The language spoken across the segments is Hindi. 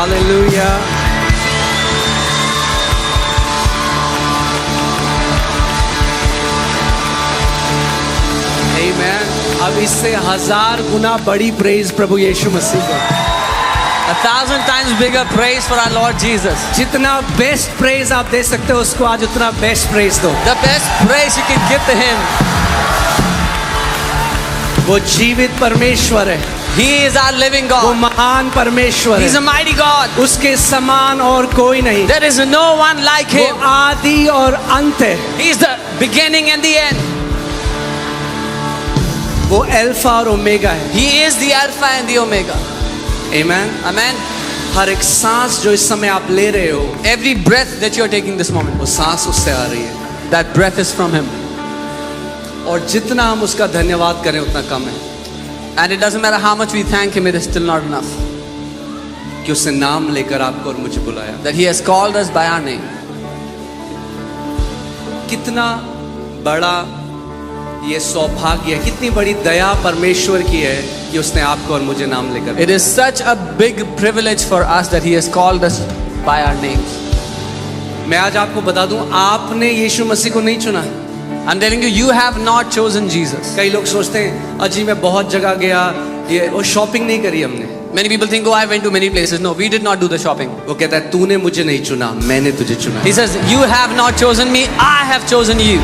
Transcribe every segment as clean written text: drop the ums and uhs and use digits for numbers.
हालेलुया। आमीन। अब इससे 1000 गुना बड़ी प्रेज प्रभु यीशु मसीह को। 1,000 times bigger praise for our Lord Jesus. जितना बेस्ट प्रेज आप दे सकते हो उसको आज उतना बेस्ट प्रेज दो। The best praise you can give to Him. वो जीवित परमेश्वर है। He is our living वो God. महान परमेश्वर He's है। a mighty God. उसके समान और कोई नहीं। There is no one like वो Him. आदि और अंत है। He is the beginning and the end. वो अल्फा और ओमेगा है। He is the Alpha and the Omega. आमीन। Amen. हर एक सांस जो इस समय आप ले रहे हो, Every breath that you are taking this moment, वो सांस उससे आ रही है। that breath is from Him. और जितना हम उसका धन्यवाद करें उतना कम है, And it doesn't matter how much we thank Him, it is still not enough. कि उसने नाम लेकर आपको और मुझे बुलाया। That He has called us by our name. कितना बड़ा ये सौभाग्य है, कितनी बड़ी दया परमेश्वर की है कि उसने आपको और मुझे नाम लेकर। It is such a big privilege for us that He has called us by our names. मैं आज आपको बता दूं, आपने यीशु मसीह को नहीं चुना। I'm telling you, you have not chosen Jesus. कई लोग सोचते हैं अजी मैं बहुत जगह गया, ये वो शॉपिंग नहीं करी हमने। Many people think, oh, I went to many places. No, we did not do the shopping. वो कहता है तूने मुझे नहीं चुना, मैंने तुझे चुना। He says, you have not chosen me, I have chosen you.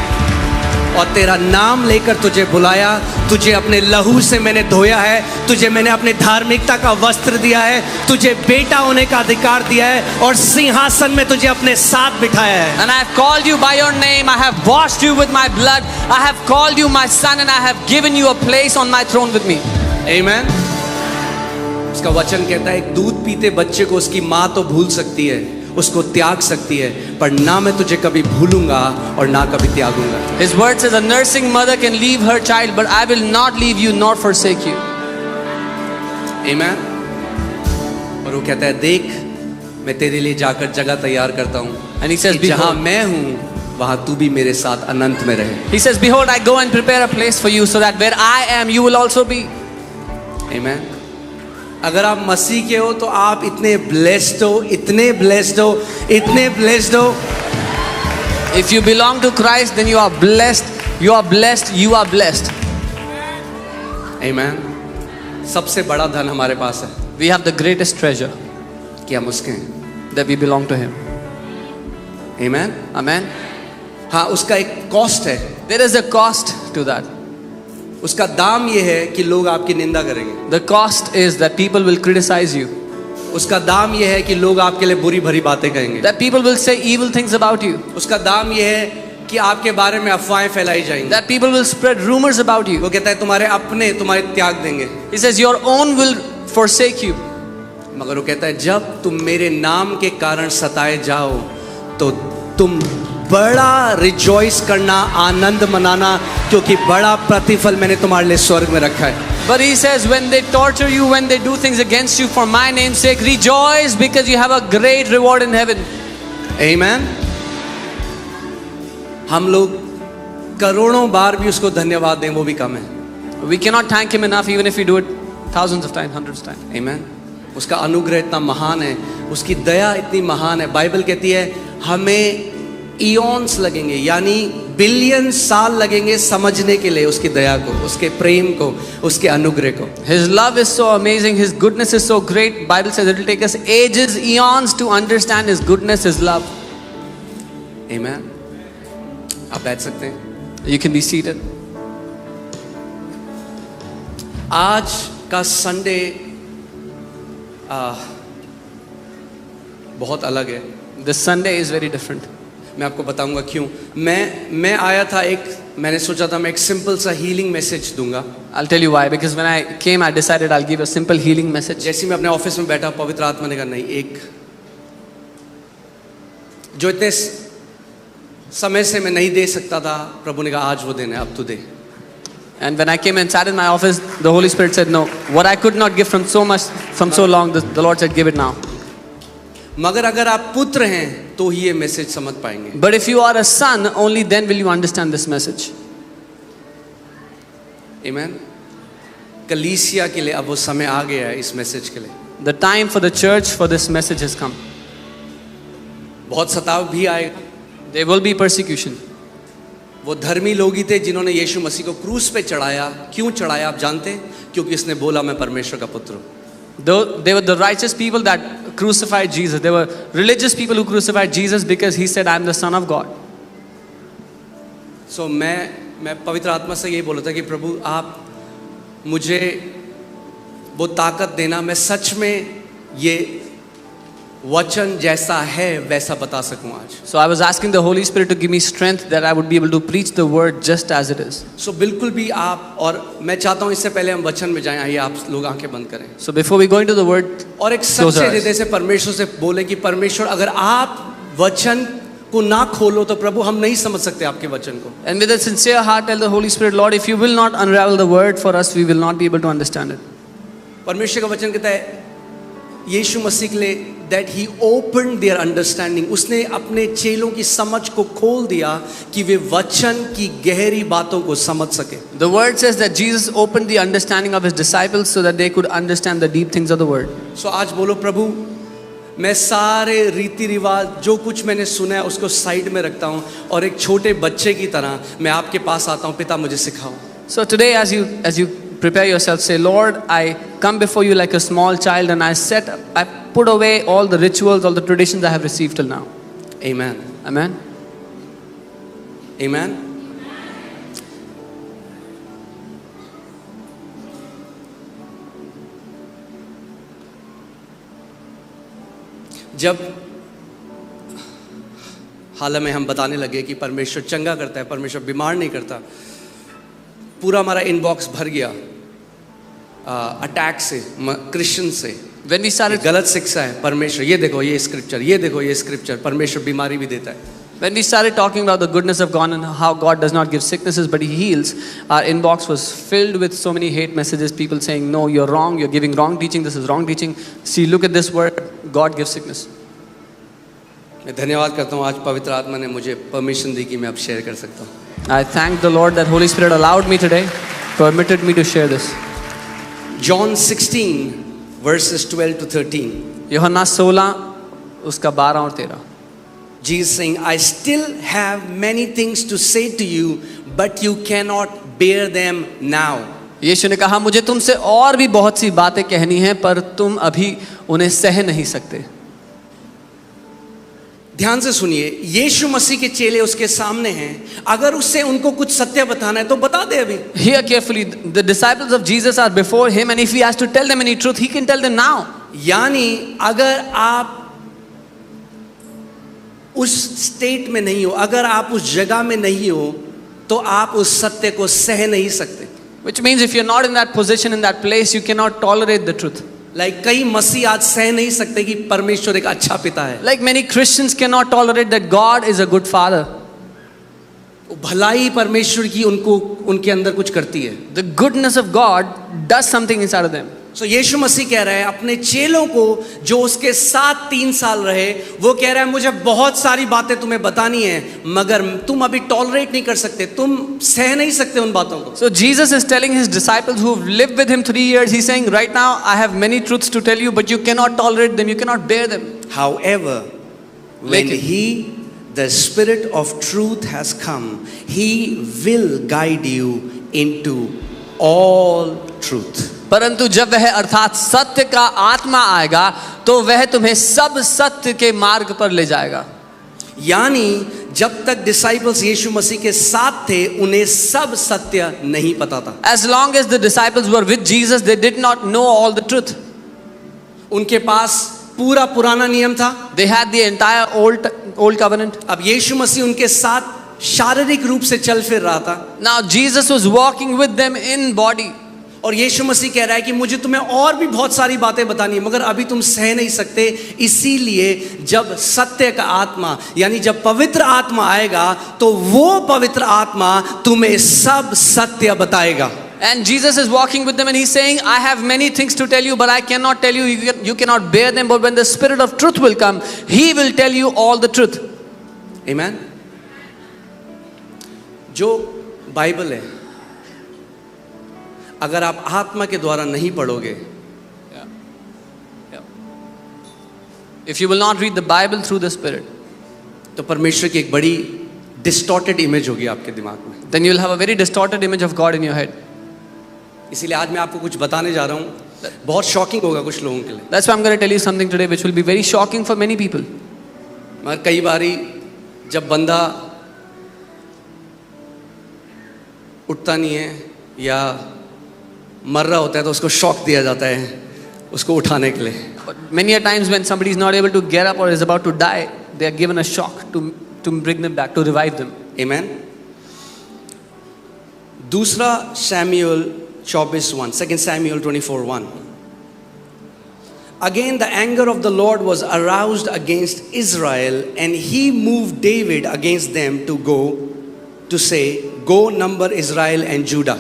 और तेरा नाम लेकर तुझे बुलाया, तुझे अपने लहू से मैंने धोया है, तुझे मैंने अपने धार्मिकता का वस्त्र दिया है, तुझे बेटा होने का अधिकार दिया है और सिंहासन में तुझे अपने साथ बिठाया है। And I have called you by your name, I have washed you with my blood, I have called you my son, and I have given you a place on my throne with me. आमीन। उसका वचन कहता है एक दूध पीते बच्चे को उसकी माँ तो भूल सकती है, उसको त्याग सकती है, पर ना मैं तुझे कभी भूलूंगा और ना कभी त्यागूंगा। His word says a nursing mother can leave her child, but I will not leave you nor forsake you. आमीन। और वो कहता है देख मैं तेरे लिए जाकर जगह तैयार करता हूँ, And he says, जहाँ behold, मैं हूँ वहाँ तू भी मेरे साथ अनंत में रहे। he says, behold, I go and prepare a place for you, so that where I am, you will also be. आमीन। अगर आप मसीह के हो तो आप इतने ब्लेस्ड हो, इतने ब्लेस्ड हो, इतने ब्लेस्ड हो। If you belong to Christ, then you are blessed. You are blessed. You are blessed. आमीन। सबसे बड़ा धन हमारे पास है We have the greatest treasure, कि हम उसके हैं। that we belong to Him. आमीन। Amen. हाँ, उसका एक कॉस्ट है, There is a cost to that. उसका दाम ये है कि लोग आपकी निंदा करेंगे। The cost is that people will criticize you. उसका दाम ये है कि लोग आपके लिए बुरी भरी बातें कहेंगे। That people will say evil things about you. उसका दाम ये है कि आपके बारे में अफवाहें फैलाई जाएंगी। That people will spread rumors about you. वो कहता है तुम्हारे अपने तुम्हारे त्याग देंगे, He says your own will forsake you. मगर वो कहता है जब तुम मेरे नाम के कारण सताए जाओ तो तुम बड़ा रिजॉइस करना, आनंद मनाना, क्योंकि बड़ा प्रतिफल मैंने तुम्हारे लिए स्वर्ग में रखा है। But he says when they torture you, when they do things against you for my name's sake, rejoice because you have a great reward in heaven. आमीन। हम लोग करोड़ों बार भी उसको धन्यवाद दें वो भी कम है। We cannot thank him enough even if we do it thousands of times, hundreds of times. आमीन। उसका अनुग्रह इतना महान है, उसकी दया इतनी महान है। बाइबल कहती है हमें इयॉन्स लगेंगे, यानी बिलियन साल लगेंगे समझने के लिए उसकी दया को, उसके प्रेम को, उसके अनुग्रह को। His love is so amazing, his goodness is so great. Bible says it will take us ages, eons to understand his goodness, his love. आमीन। आप बैठ सकते हैं। You can be seated. आज का संडे बहुत अलग है। This Sunday is very different. मैं आपको बताऊंगा क्यों। मैं आया था, मैंने सोचा था मैं एक सिंपल सा हीलिंग मैसेज दूंगा। I'll tell you why. Because when I came, I decided I'll give a simple healing message. जैसे मैं अपने ऑफिस में बैठा, पवित्र आत्मा ने कहा नहीं, एक जो इतने समय से मैं नहीं दे सकता था, प्रभु ने कहा आज वो देना है, अब तू दे। And when I came and sat in my office, the Holy Spirit said, no, what I could not give from so long, the Lord said, give it now. मगर अगर आप पुत्र हैं तो ही ये मैसेज समझ पाएंगे। But if you are a son, only then will you understand this message. आमीन। कलीसिया के लिए अब वो समय आ गया है इस मैसेज के लिए। The time for the church for this message has come. बहुत सताव भी आएगा। There will be persecution. वो धर्मी लोग ही थे जिन्होंने यीशु मसीह को क्रूस पे चढ़ाया। क्यों चढ़ाया आप जानते हैं? क्योंकि इसने बोला मैं परमेश्वर का पुत्र हूँ। They were the righteous people that crucified Jesus. They were religious people who crucified Jesus because he said, I am the Son of God. So मैं पवित्र आत्मा से यही बोला था कि प्रभु आप मुझे वो ताकत देना, मैं सच में ये वचन जैसा है वैसा बता सकूं आज। So I was asking the Holy Spirit to give me strength that I would be able to preach the word just as it is. So बिल्कुल भी आप, और मैं चाहता हूं इससे पहले हम वचन में जाएं, आइए आप लोग आंखें बंद करें So before we go into the word, और एक सच्चे हृदय से परमेश्वर से बोले कि परमेश्वर अगर आप वचन को ना खोलो तो प्रभु हम नहीं समझ सकते आपके वचन को। and with a sincere heart tell the Holy Spirit, Lord, if you will not unravel the word for us, we will not be able to understand it. परमेश्वर का वचन कहता है यीशु मसीह के लिए that he opened their understanding, उसने अपने चेलों की समझ को खोल दिया कि वे वचन की गहरी बातों को समझ सके। The word says that Jesus opened the understanding of his disciples so that they could understand the deep things of the word. So आज बोलो प्रभु मैं सारे रीति रिवाज जो कुछ मैंने सुना है उसको साइड में रखता हूँ और एक छोटे बच्चे की तरह मैं आपके पास आता हूँ, पिता मुझे सिखाओ। So today as you prepare yourself, say, Lord, I come before you like a small child and I put away all the rituals, all the traditions I have received till now. Amen. Amen. Amen. जब हाल में हम बताने लगे कि परमेश्वर चंगा करता है, परमेश्वर बीमार नहीं करता, पूरा हमारा इनबॉक्स भर गया अटैक से, क्रिश्चियन से। When we started, गलत शिक्षा है, परमेश्वर ये देखो ये स्क्रिप्चर, ये देखो ये स्क्रिप्चर, परमेश्वर बीमारी भी देता है। when we started talking about the goodness of God and how God does not give sicknesses but he heals, our inbox was filled with so many hate messages, people saying, no, you're wrong, you're giving wrong teaching, this is wrong teaching. See, look at this word, God gives sickness. मैं धन्यवाद करता हूँ आज पवित्र आत्मा ने मुझे परमिशन दी कि मैं अब शेयर कर सकता हूँ। I thank the Lord that Holy Spirit allowed me today, permitted me to share this. John 16 verses 12 to 13. यूहन्ना 16 उसका 12 और 13. Jesus saying, I still have many things to say to you, but you cannot bear them now. यीशु ने कहा मुझे तुमसे और भी बहुत सी बातें कहनी हैं पर तुम अभी उन्हें सह नहीं सकते। ध्यान से सुनिए, यीशु मसीह के चेले उसके सामने हैं, अगर उससे उनको कुछ सत्य बताना है तो बता दे अभी। Hear carefully, the disciples of Jesus are before him and if he has to tell them any truth, he can tell them now. यानी अगर आप उस स्टेट में नहीं हो, अगर आप उस जगह में नहीं हो, तो आप उस सत्य को सह नहीं सकते। Which means if you're not in that position, in that place, you cannot tolerate the truth. कई मसीह आज सह नहीं सकते कि परमेश्वर एक अच्छा पिता है। Like many Christians cannot tolerate that God is a good father. भलाई परमेश्वर की उनको उनके अंदर कुछ करती है। The goodness of God does something inside of them. So यीशु मसीह कह रहा है अपने चेलों को जो उसके साथ 3 साल रहे, वो कह रहा है मुझे बहुत सारी बातें तुम्हें बतानी है, मगर तुम अभी टॉलरेट नहीं कर सकते, तुम सह नहीं सकते उन बातों को। So Jesus is telling his disciples who lived with him 3 years, he's saying right now I have many truths to tell you, but you cannot tolerate them, you cannot bear them. However, when he, the Spirit of truth has come, he will guide you into all truth. परंतु जब वह अर्थात सत्य का आत्मा आएगा तो वह तुम्हें सब सत्य के मार्ग पर ले जाएगा। यानी जब तक डिसाइपल्स यीशु मसीह के साथ थे उन्हें सब सत्य नहीं पता था। As long as the disciples were with Jesus, they did not know all the truth. उनके पास पूरा पुराना नियम था। They had the entire old covenant. अब यीशु मसीह उनके साथ शारीरिक रूप से चल फिर रहा था। Now Jesus was walking with them in body. और यीशु मसीह कह रहा है कि मुझे तुम्हें और भी बहुत सारी बातें बतानी है, मगर अभी तुम सह नहीं सकते, इसीलिए जब सत्य का आत्मा यानी जब पवित्र आत्मा आएगा तो वो पवित्र आत्मा तुम्हें सब सत्य बताएगा। And Jesus is walking with them and he's saying, I have many things to tell you, but I cannot tell you, you cannot bear them, but when the Spirit of truth will come, he will tell you all the truth. Amen. जो बाइबल है अगर आप आत्मा के द्वारा नहीं पढ़ोगे, If you will not read the Bible through the Spirit, तो परमेश्वर की एक बड़ी डिस्टॉर्टेड इमेज होगी आपके दिमाग में. then you will have a very distorted image of God in your head. इसीलिए आज मैं आपको कुछ बताने जा रहा हूँ, बहुत शॉकिंग होगा कुछ लोगों के लिए. That's why I'm going to tell you something today which will be very shocking for many people. मगर कई बारी जब बंदा उठता नहीं है या मर रहा होता है तो उसको शॉक दिया जाता है उसको उठाने के लिए. But many a times when somebody is not able to get up or is about to die, they are given a shock to bring them back, to revive them. Amen. दूसरा Samuel 24:1, 2 Samuel 24:1. Again the anger of the Lord was aroused against Israel, and he moved David against them to say, go number Israel and Judah.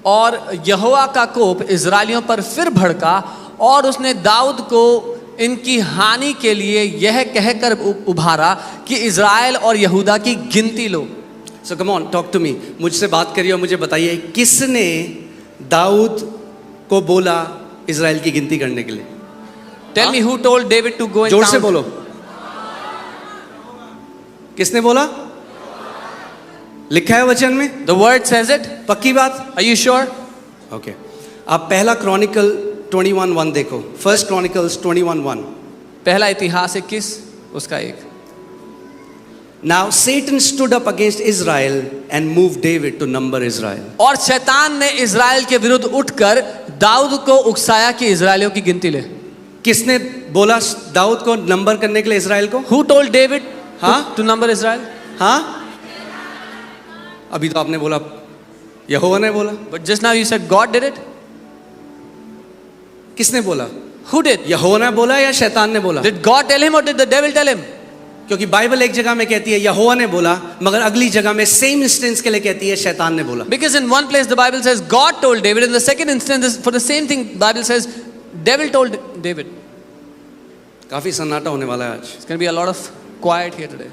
और यहोवा का कोप इजराइलियों पर फिर भड़का और उसने दाऊद को इनकी हानि के लिए यह कहकर उभारा कि इजराइल और यहूदा की गिनती लो. So come on, talk to me. मुझसे बात करिए और मुझे बताइए किसने दाऊद को बोला इजराइल की गिनती करने के लिए? Tell me who told David to go and जोर से count? बोलो. किसने बोला? लिखा है वचन में? The word says it. पक्की बात? Are you sure? Okay. आप पहला क्रॉनिकल 21:1 देखो. First chronicles 21:1. पहला इतिहास 21 उसका 1. Now Satan stood up against Israel and moved David to number Israel. और शैतान ने इजराइल के विरुद्ध उठकर दाऊद को उकसाया कि इजराइलियों की गिनती ले. किसने बोला दाऊद को नंबर करने के लिए इजराइल को? Who told David हाँ? to number Israel? हाँ? अभी तो आपने बोला यहोवा ने बोला. But just now you said God did it. किसने बोला? Who did? यहोवा ने बोला या शैतान ने बोला? Did God tell him or did the devil tell him? क्योंकि बाइबल एक जगह में कहती है यहोवा ने बोला, मगर अगली जगह में सेम इंस्टेंस के लिए कहती है शैतान ने बोला. Because in one place the Bible says God told David, in the second instance for the same thing Bible says devil told David. काफी सन्नाटा होने वाला है आज. It's going to be a lot of quiet here today.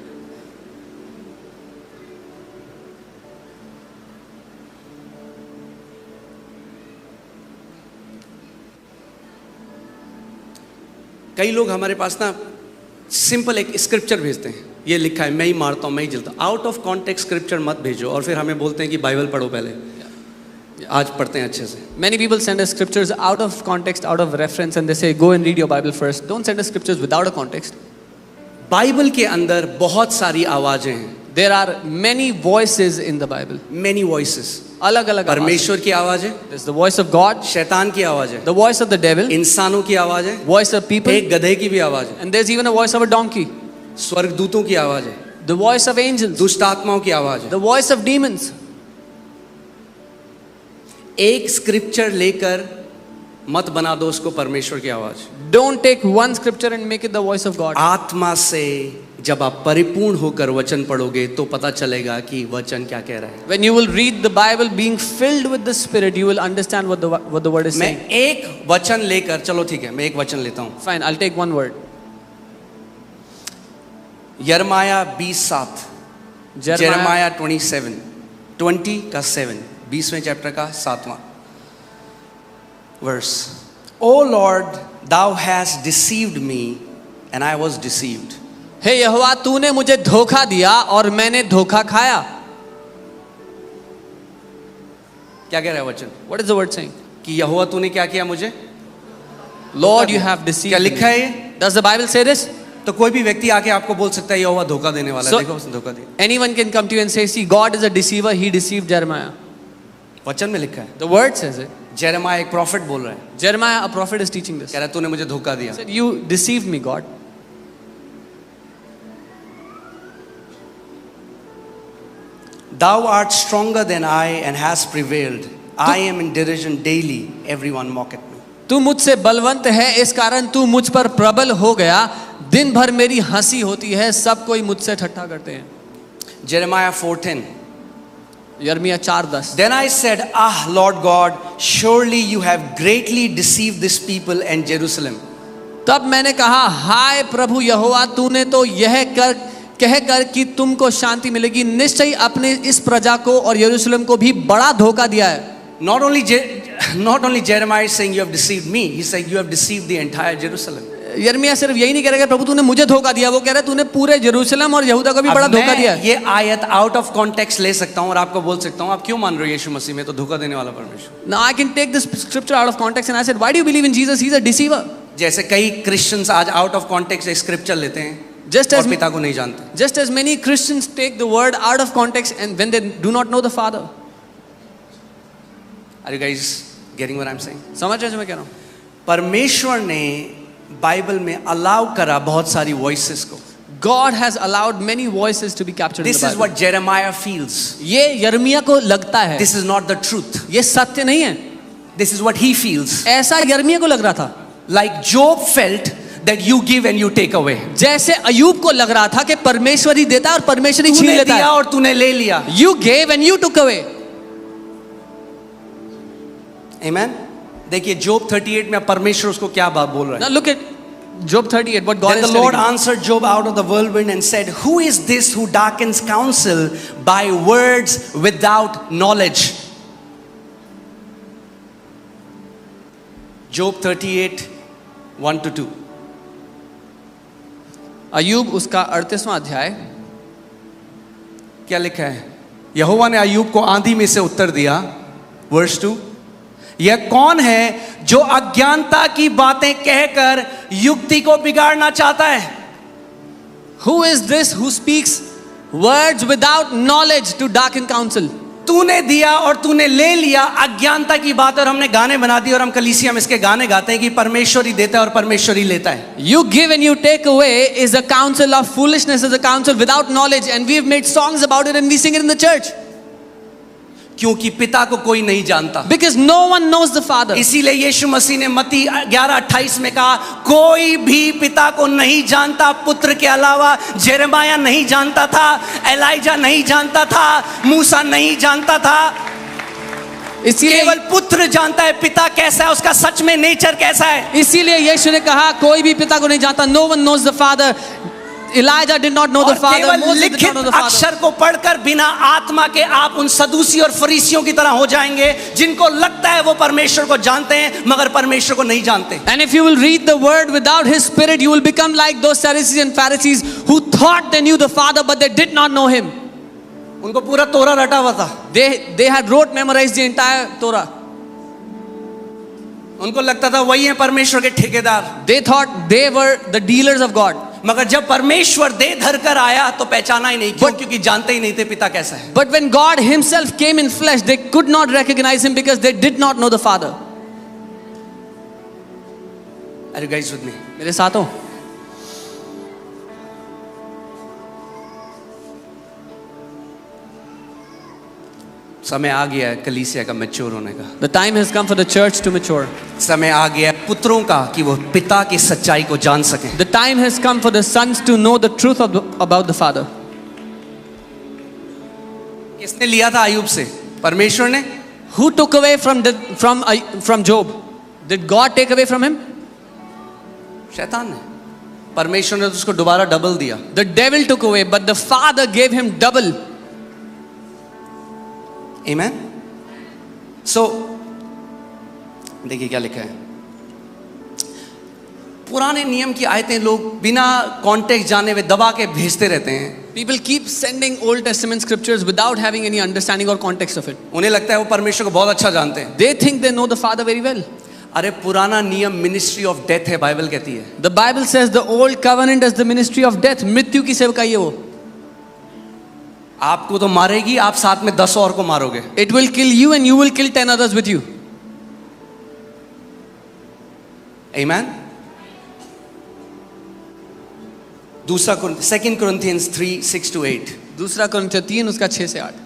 कई लोग हमारे पास ना सिंपल एक स्क्रिप्चर भेजते हैं, ये लिखा है मैं ही मारता हूँ मैं ही जलता हूँ. आउट ऑफ कॉन्टेक्स्ट स्क्रिप्चर मत भेजो और फिर हमें बोलते हैं कि बाइबल पढ़ो पहले. आज पढ़ते हैं अच्छे से. Many people send us scriptures out of context, out of reference, and they say go and read your Bible first. Don't send us scriptures without a context. Bible के अंदर बहुत सारी आवाजें हैं. There are many voices in the Bible. Many voices. अलग अलग परमेश्वर की आवाज है, There's the voice of God, शैतान की आवाज है, the voice of the devil, इंसानों की आवाज है, voice of people, एक गधे की भी आवाज है, and there's even a voice of a donkey, स्वर्गदूतों की आवाज है, the voice of angels, दुष्ट आत्माओं की आवाज है. the voice of demons. एक स्क्रिप्चर लेकर मत बना दो उसको परमेश्वर की आवाज. Don't take one scripture and make it the voice of God. आत्मा से जब आप परिपूर्ण होकर वचन पढ़ोगे तो पता चलेगा कि वचन क्या कह रहा है. When you will read the Bible being filled with the Spirit, you will understand what the word is मैं saying. एक वचन लेकर, चलो ठीक है मैं एक वचन लेता हूं. Fine, I'll take one word. यिर्मयाह 20:7, जेरेमाया 20 का 7, 20वें चैप्टर का 7वां verse. O Lord thou hast deceived me and I was deceived. हे यहोवा तूने मुझे धोखा दिया और मैंने धोखा खाया. क्या कह रहा है वचन? What is the word saying? कि यहोवा तूने क्या किया मुझे? Lord, you have deceived क्या me. लिखा है ये? Does the Bible say this? तो कोई भी व्यक्ति आके आपको बोल सकता है यहोवा धोखा देने वाला है. So- देखो उसने धोखा दिया. Anyone can come to you and say, see, God is a deceiver. He deceived Jeremiah. वचन में लिखा है. The word says it. Jeremiah एक प्रॉफिट बोल रहा है, Jeremiah, a prophet, is teaching this. कह रहा है तूने मुझे धोखा दिया. He said, you deceived me, God. Thou art stronger than I and hast prevailed. I am in derision daily. Everyone mock at me. तू मुझसे बलवंत है, इस कारण तू मुझ पर प्रबल हो गया. दिन भर मेरी हंसी होती है, सब कोई मुझसे ठट्ठा करते हैं. Jeremiah 4:10. यिर्मयाह 4:10. Then I said, Ah, Lord God, surely you have greatly deceived this people and Jerusalem. तब मैंने कहा, हाय प्रभु यहोवा, तूने तो यह कहकर कि तुमको शांति मिलेगी, निश्चय अपने इस प्रजा को और यरूशलेम को भी बड़ा धोखा दिया है. Not only Not only Jeremiah is saying you have deceived me, he's saying you have deceived the entire Jerusalem. यिर्मयाह सिर्फ यही नहीं कह रहा कि प्रभु तूने मुझे धोखा दिया, वो कह रहा है तूने पूरे यरूशलेम और यहूदा को भी बड़ा अब धोखा दिया मैं है। ये आयत आउट ऑफ कॉन्टेक्स्ट ले सकता हूं और आपको बोल सकता हूं आप क्यों मान रहे हो यीशु मसीह में, तो धोखा देने वाला परमेश्वर। Now I can take this scripture out of context and I said, why do you believe in Jesus? He's a deceiver. जैसे कई क्रिश्चियंस आज आउट ऑफ कॉन्टेक्स्ट स्क्रिप्चर लेते हैं Just as और पिता को नहीं जानते। Just as many Christians take the word out of context and when they do not know the Father. Are you guys getting what I'm saying? समझ रहे हो जो मैं कह रहा हूँ? परमेश्वर ने बाइबल में अलाउ करा बहुत सारी वॉइसेस को। God has allowed many voices to be captured in This the is Bible. what Jeremiah feels. ये यिर्मयाह को लगता है, This is not the truth. ये सत्य नहीं है। This is what he feels. ऐसा यिर्मयाह को लग रहा था, Like Job felt that you give and you take away. जैसे अय्यूब को लग रहा था कि परमेश्वर ही देता है और परमेश्वर ही छीन तूने लेता दिया है। और तूने ले लिया। You gave and you took away. Amen. देखिए जोब 38 में परमेश्वर उसको क्या बात बोल रहा है। Now look at Job 38, what God Then is the Lord telling him. answered Job out of the whirlwind and said, who is this who darkens counsel by words without knowledge? Job 38, 1 to 2. अय्यूब उसका 38वां अध्याय, क्या लिखा है? यहोवा ने अय्यूब को आंधी में से उत्तर दिया। वर्स 2, यह कौन है जो अज्ञानता की बातें कहकर युक्ति को बिगाड़ना चाहता है? Who is this who speaks words without knowledge to darken counsel? तूने दिया और तूने ले लिया अज्ञानता की बात, और हमने गाने बना दिए और हम कलीसिया में इसके गाने गाते हैं कि परमेश्वर ही देता है और परमेश्वर ही लेता है। You give and you take away is a counsel of foolishness, is a counsel without knowledge, and we've made songs about it and we sing it in the church. क्योंकि पिता को कोई नहीं जानता। Because no one knows the Father. इसीलिए यीशु मसीह ने मत्ती 11:28 में कहा, कोई भी पिता को नहीं जानता पुत्र के अलावा। जेरेमाया नहीं जानता था, एलाइजा नहीं जानता था, मूसा नहीं जानता था, इसीलिए केवल पुत्र जानता है पिता कैसा है, उसका सच में नेचर कैसा है। इसीलिए यीशु ने कहा कोई भी पिता को नहीं जानता. No one knows the Father. Elijah did not know the और Father. केवल Moses did लिखित not know the Father. अक्षर को पढ़कर बिना आत्मा के आप उन सदूसी और फरीसियों की तरह हो जाएंगे जिनको लगता है वो परमेश्वर को जानते हैं मगर परमेश्वर को नहीं जानते। And if you will read the word without His Spirit, you will become like those Sadducees and Pharisees who thought they knew the Father, but they did not know Him. उनको पूरा तोरा रटा हुआ था। They had memorized the entire Torah. उनको लगता था वही है परमेश्वर के ठेकेदार। They thought they were the dealers of God. मगर जब परमेश्वर दे धर कर आया तो पहचाना ही नहीं, क्यों? क्योंकि जानते ही नहीं थे पिता कैसा है। But when God Himself came in flesh, they could not recognize Him because they did not know the Father. Are you guys with me? मेरे साथ हो? समय आ गया है कलीसिया का मैच्योर होने का। The time has come for the church to mature. समय आ गया है पुत्रों का कि वो पिता की सच्चाई को जान सकें। The time has come for the sons to know the truth about the Father. किसने लिया था अय्यूब से? परमेश्वर ने। Who took away from Job? Did God take away from him? शैतान ने। परमेश्वर ने तो उसको दोबारा डबल दिया। The devil took away, but the Father gave him double. Amen. So देखिए क्या लिखा है। पुराने नियम की आयतें लोग बिना कॉन्टेक्स्ट जाने हुए दबा के भेजते रहते हैं। People keep sending Old Testament scriptures without having any understanding or context of it. उन्हें लगता है वो परमेश्वर को बहुत अच्छा जानते हैं। They think they know the Father very well. अरे पुराना नियम मिनिस्ट्री ऑफ डेथ है, बाइबल कहती है। The Bible says the old covenant is the ministry of death. मृत्यु की सेवकाई है वो. आपको तो मारेगी, आप साथ में 10 और को मारोगे। It will kill you and you will kill 10 others with you. Amen. दूसरा 2 Corinthians 3:6-8. दूसरा कुरिन्थियों 3 उसका 6 से 8.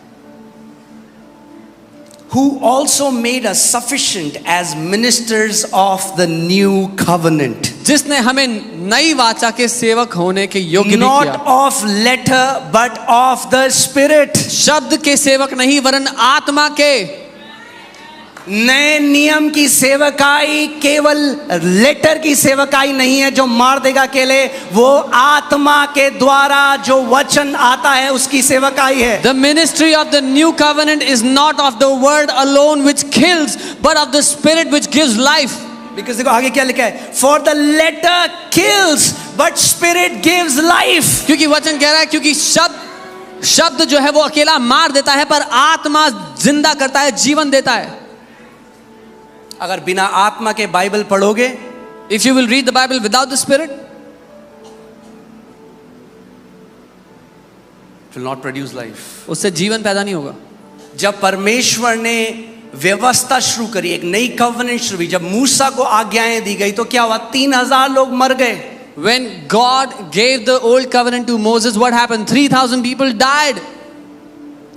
Who also made us sufficient as ministers of the new covenant. जिसने हमें नई वाचा के सेवक होने के योग्य भी Not किया. of letter but of the spirit. शब्द के सेवक नहीं वरन आत्मा के. नए नियम की सेवकाई केवल लेटर की सेवकाई नहीं है जो मार देगा अकेले, वो आत्मा के द्वारा जो वचन आता है उसकी सेवकाई है। The ministry of the new covenant is not of the word alone which kills, but of the spirit which gives life. Because देखो आगे क्या लिखा है, for the letter kills but spirit gives life। क्योंकि वचन कह रहा है, क्योंकि शब्द जो है वो अकेला मार देता है, पर आत्मा जिंदा करता है, जीवन देता है। अगर बिना आत्मा के बाइबल पढ़ोगे, If you will read the Bible without the Spirit, it will not produce life। उससे जीवन पैदा नहीं होगा। जब परमेश्वर ने व्यवस्था शुरू करी, एक नई कवनेंट शुरू हुई, जब मूसा को आज्ञाएं दी गई तो क्या हुआ, 3000 लोग मर गए। When God gave the old covenant to Moses, what happened? 3,000 people died.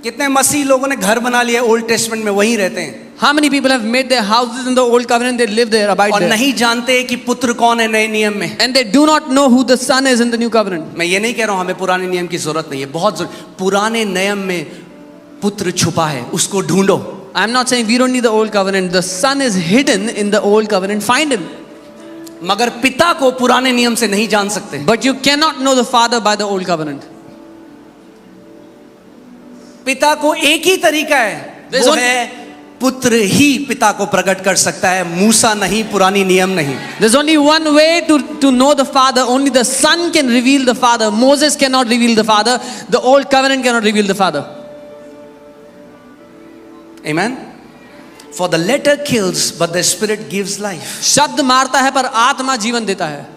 कितने मसीह लोगों ने घर बना लिया ओल्ड टेस्टमेंट में, वहीं रहते हैं How many people have made their houses in the old covenant? They live there, abide और there, नहीं जानते कि पुत्र कौन है नए नियम में। and they do not know who the Son is in the new covenant. मैं ये नहीं कह रहा हूं हमें पुराने नियम की जरूरत नहीं है, बहुत पुराने नियम में पुत्र छुपा है, उसको ढूंढो। I'm not saying we don't need the old covenant. The Son is hidden in the old covenant. Find him. मगर पिता को पुराने नियम से नहीं जान सकते। But you cannot know the Father by the old covenant. पिता को एक ही तरीका है, There's वो only- है पुत्र ही पिता को प्रकट कर सकता है, मूसा नहीं, पुरानी नियम नहीं। There's only one way to know the Father. Only the Son can reveal the Father. Moses cannot reveal the Father. The old covenant cannot reveal the Father. Amen. For the letter kills but the spirit gives life। शब्द मारता है पर आत्मा जीवन देता है।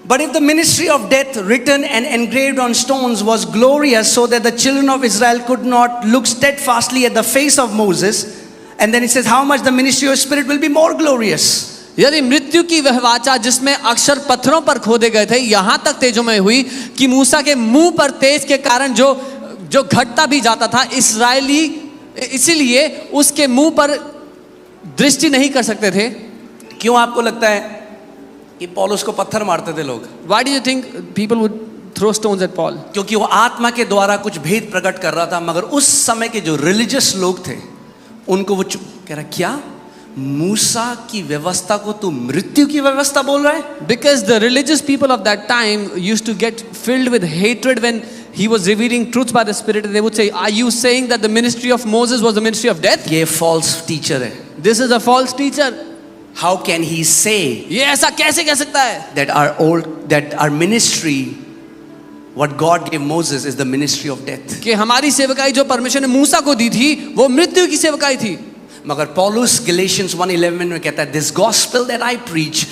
But if the ministry of death written and engraved on stones was glorious so that the children of Israel could not look steadfastly at the face of Moses, and then it says how much the ministry of spirit will be more glorious। यदि मृत्यु की वह वाचा जिसमें अक्षर पत्थरों पर खोदे गए थे यहां तक तेजोमय हुई कि मूसा के मुंह पर तेज के कारण जो घटता भी जाता था, इस्राएली इसीलिए उसके मुंह पर दृष्टि नहीं कर सकते थे। क्यों आपको लगता है कि पौलुस को पत्थर मारते थे लोग? Why do you think people would throw stones at Paul? क्योंकि वो आत्मा के द्वारा कुछ भेद प्रकट कर रहा था, मगर उस समय के जो रिलीजियस लोग थे उनको वो कह रहा, क्या मूसा की व्यवस्था को तू मृत्यु की व्यवस्था बोल रहा है? Because the religious people of that time used to get filled with hatred when he was revealing truth by the Spirit, and they would say, are you saying that the ministry of Moses was the ministry of death? ये false teacher है। This is a false teacher. How can he say ये ऐसा कैसे कह सकता है that our ministry, what God gave Moses, is the ministry of death? कि हमारी सेवकाई जो परमेश्वर ने मूसा को दी थी वो मृत्यु की सेवकाई थी। मगर पौलुस Galatians 1:11 में कहता है, this gospel that I preach,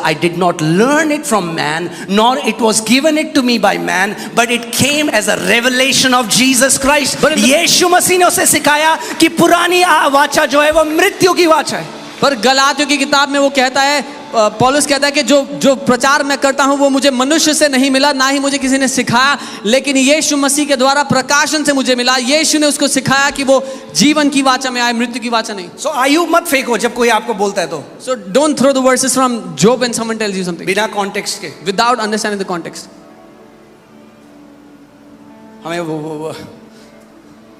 I did not learn it from man, nor it was given it to me by man, but it came as a revelation of Jesus Christ। यीशु मसीह ने उसे सिखाया कि पुरानी वाचा जो है वो मृत्यु की वाचा है। पर गलातियों की किताब में वो कहता है, पौलुस कहता है कि जो प्रचार मैं करता हूं वो मुझे मनुष्य से नहीं मिला, ना ही मुझे किसी ने सिखाया, लेकिन यीशु मसीह के द्वारा प्रकाशन से मुझे मिला। यीशु ने उसको सिखाया कि वो जीवन की वाचा में आए, मृत्यु की वाचा नहीं। So आयु मत फेंको जब कोई आपको बोलता है तो। So don't throw the verses from Job when someone tells you something बिना कॉन्टेक्स्ट के, without understanding the context. हमें वो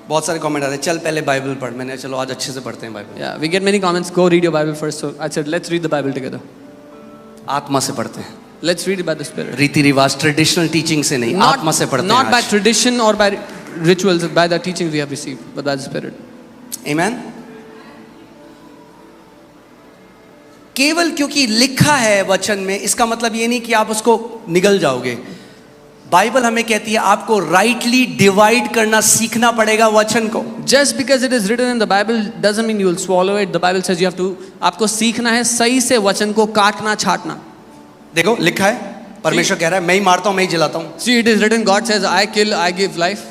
बहुत सारे कमेंट आते हैं, चल पहले बाइबल पढ़। मैंने चलो आज अच्छे से पढ़ते हैं Bible. Yeah, we get many comments. Go read your Bible first. So I said, let's read the Bible together. आत्मा से पढ़ते हैं, Let's read it by the Spirit. रीति रिवाज ट्रेडिशनल टीचिंग से नहीं, आत्मा से पढ़ते हैं। Not by tradition or by rituals, by the teachings we have received, but by the Spirit. Amen. केवल क्योंकि लिखा है वचन में इसका मतलब ये नहीं कि आप उसको निगल जाओगे। बाइबल हमें कहती है आपको राइटली डिवाइड करना सीखना पड़ेगा वचन को। Just because it is written in the Bible doesn't mean you will swallow it. The Bible says you have to, आपको सीखना है सही से वचन को काटना छाटना। देखो लिखा है, परमेश्वर कह रहा है मैं ही मारता हूं, मैं ही जलाता हूं। See, it is written, God says, I kill, I give life.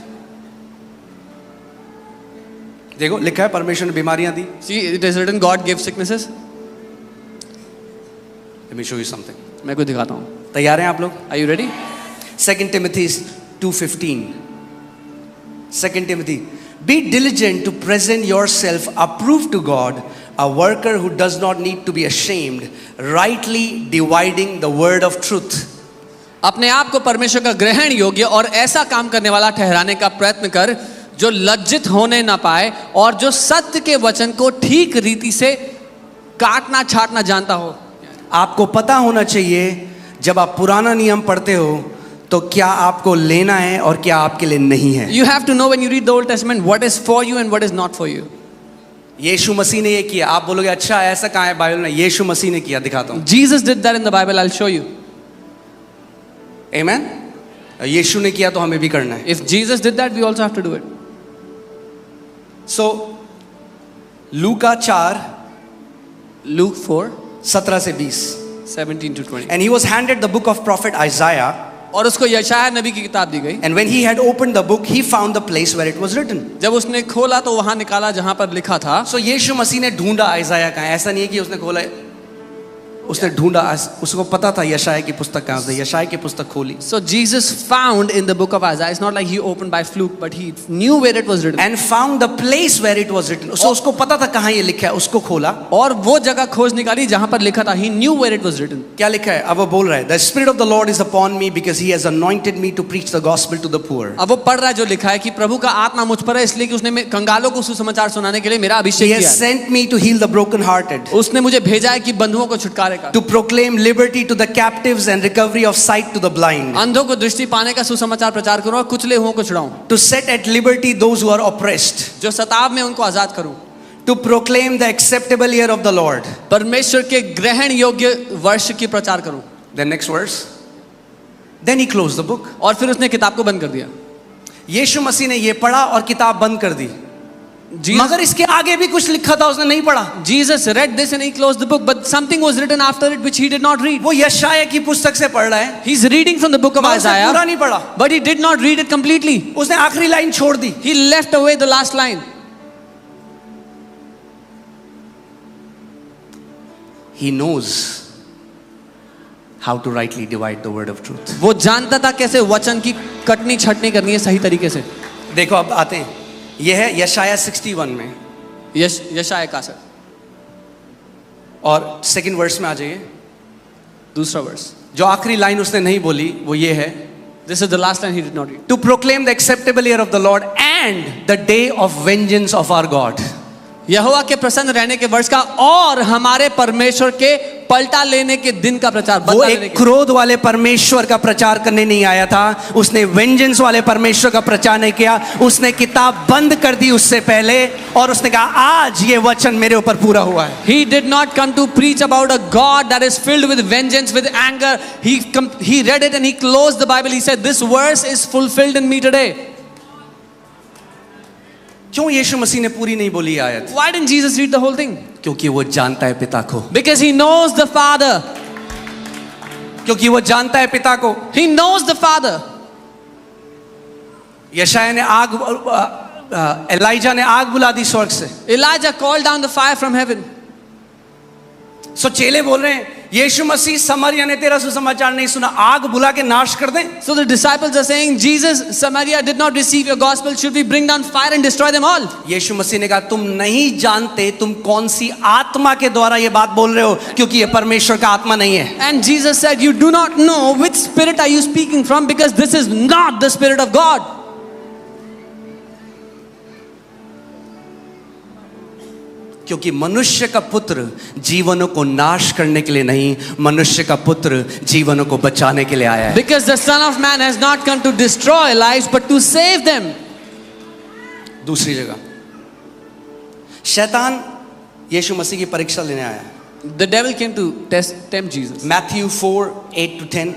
देखो लिखा है परमेश्वर ने बीमारियां दी। See, it is written, God gives sicknesses. Let me show you something. मैं कुछ दिखाता हूँ। तैयार हैं आप लोग? Are you ready? 2 Timothy 2:15. 2 Timothy, be diligent to present yourself approved to God, a worker who does not need to be ashamed, rightly dividing the word of truth. अपने आप को परमेश्वर का ग्रहण योग्य और ऐसा काम करने वाला ठहराने का प्रयत्न कर जो लज्जित होने ना पाए और जो सत्य के वचन को ठीक रीति से काटना छाटना जानता हो। आपको पता होना चाहिए जब आप पुराना नियम पढ़ते हो तो क्या आपको लेना है और क्या आपके लिए नहीं है। You have to know when you read the Old Testament what is for you and what is not for you. यीशु मसीह ने ये किया। आप बोलोगे अच्छा ऐसा कहाँ है बाइबल में? यीशु मसीह ने किया, दिखाता हूँ। Jesus did that in the Bible. I'll show you. आमेन। यीशु ने किया तो हमें भी करना है। If Jesus did that, we also have to do it. So Luka 4 Luke 4, 17 से 20। 17 to 20. And he was handed the book of prophet Isaiah. और उसको यशायाह नबी की किताब दी गई। And when he had opened the book, he found the place where it was written. जब उसने खोला तो वहां निकाला जहां पर लिखा था। So यीशु मसीह ने ढूंढा आइज़ाया कहाँ है। ऐसा नहीं है कि उसने खोला, उसने ढूंढा, उसको पता था यशायाह की पुस्तक कहाँ है, उसने यशायाह की पुस्तक खोली। So Jesus found in the book of Isaiah. It's not like he opened by fluke, but he knew where it was written. And found the place where it was written. So उसको पता था कहाँ ये लिखा है, उसको खोला और वो जगह खोज निकाली जहां पर लिखा था। He knew where it was written. क्या लिखा है? अब वो बोल रहा है, The Spirit of the Lord is upon me because He has anointed me to preach the gospel to the poor. अब वो पढ़ रहा है जो लिखा है कि प्रभु का आत्मा मुझ पर है इसलिए कि उसने कंगालों को सुसमाचार सुनाने के लिए मेरा He अभिषेक has किया है। sent me to heal the brokenhearted, उसने मुझे भेजा है कि बंधुओं को छुटकारे का, to proclaim liberty to the captives and recovery of sight to the blind, अंधों को दृष्टि पाने का सुसमाचार प्रचार करूं और कुचले हुओं को छुड़ाऊं, to set at liberty those who are oppressed, जो सताव में उनको आजाद करूं, to proclaim the acceptable year of the Lord. परमेश्वर के ग्रहण योग्य वर्ष की प्रचार करूं। The next verse. Then he closed the book. और फिर उसने किताब को बंद कर दिया। यीशु मसीह ने ये पढ़ा और किताब बंद कर दी। मगर इसके आगे भी कुछ लिखा था, उसने नहीं पढ़ा। Jesus read this and he closed the book, but something was written after it which he did not read. वो यशायाह की पुस्तक से पढ़ रहा है, He's reading from the book of मगर उसने Isaiah, पूरा नहीं पढ़ा। but he did not read it completely. उसने आखिरी लाइन छोड़ दी। He left away the last line. He knows how to rightly divide the word of truth. वो जानता था कैसे वचन की कटनी छटनी करनी है सही तरीके से। देखो अब आते हैं, यह है यशायाह 61 में यशायाह का सर और सेकंड वर्स में आ जाइए। दूसरा वर्स, जो आखिरी लाइन उसने नहीं बोली वो ये है, This is the last line he did not read. to proclaim the acceptable year of the Lord and the day of vengeance of our God. यहोवा के प्रसन्न रहने के वर्ष का और हमारे परमेश्वर के पलटा लेने के दिन का प्रचार। वो बदला लेने एक के। क्रोध वाले परमेश्वर का प्रचार करने नहीं आया था, उसने वेंजेंस वाले परमेश्वर का प्रचार नहीं किया। उसने किताब बंद कर दी उससे पहले और उसने कहा आज ये वचन मेरे ऊपर पूरा हुआ है। He did not come to preach about a God that is filled with vengeance, with anger. He read it and he closed the Bible. He said, this verse is fulfilled in me today. क्यों यीशु मसीह ने पूरी नहीं बोली आयत? Why didn't Jesus read the whole thing? क्योंकि वो जानता है पिता को। Because he knows the Father. क्योंकि वो जानता है पिता को। He knows the Father. यशायाह ने एलाइजा ने आग बुला दी स्वर्ग से। Elijah called down the fire from heaven. सो चेले बोल रहे हैं यीशु मसीह समरिया ने तेरा सुसमाचार नहीं सुना, आग बुला के नाश कर दें। So the disciples are saying, Jesus, Samaria did not receive your gospel. Should we bring down fire and destroy them all? यीशु मसीह ने कहा तुम नहीं जानते तुम कौन सी आत्मा के द्वारा ये बात बोल रहे हो, क्योंकि ये परमेश्वर का आत्मा नहीं है। And Jesus said, you do not know which spirit are you speaking from, because this is not the Spirit of God. क्योंकि मनुष्य का पुत्र जीवनों को नाश करने के लिए नहीं, मनुष्य का पुत्र जीवनों को बचाने के लिए आया है। Because the Son of Man has not come to destroy lives but to save them. दूसरी जगह शैतान यीशु मसीह की परीक्षा लेने आया। The devil came to tempt Jesus. Matthew 4:8-10.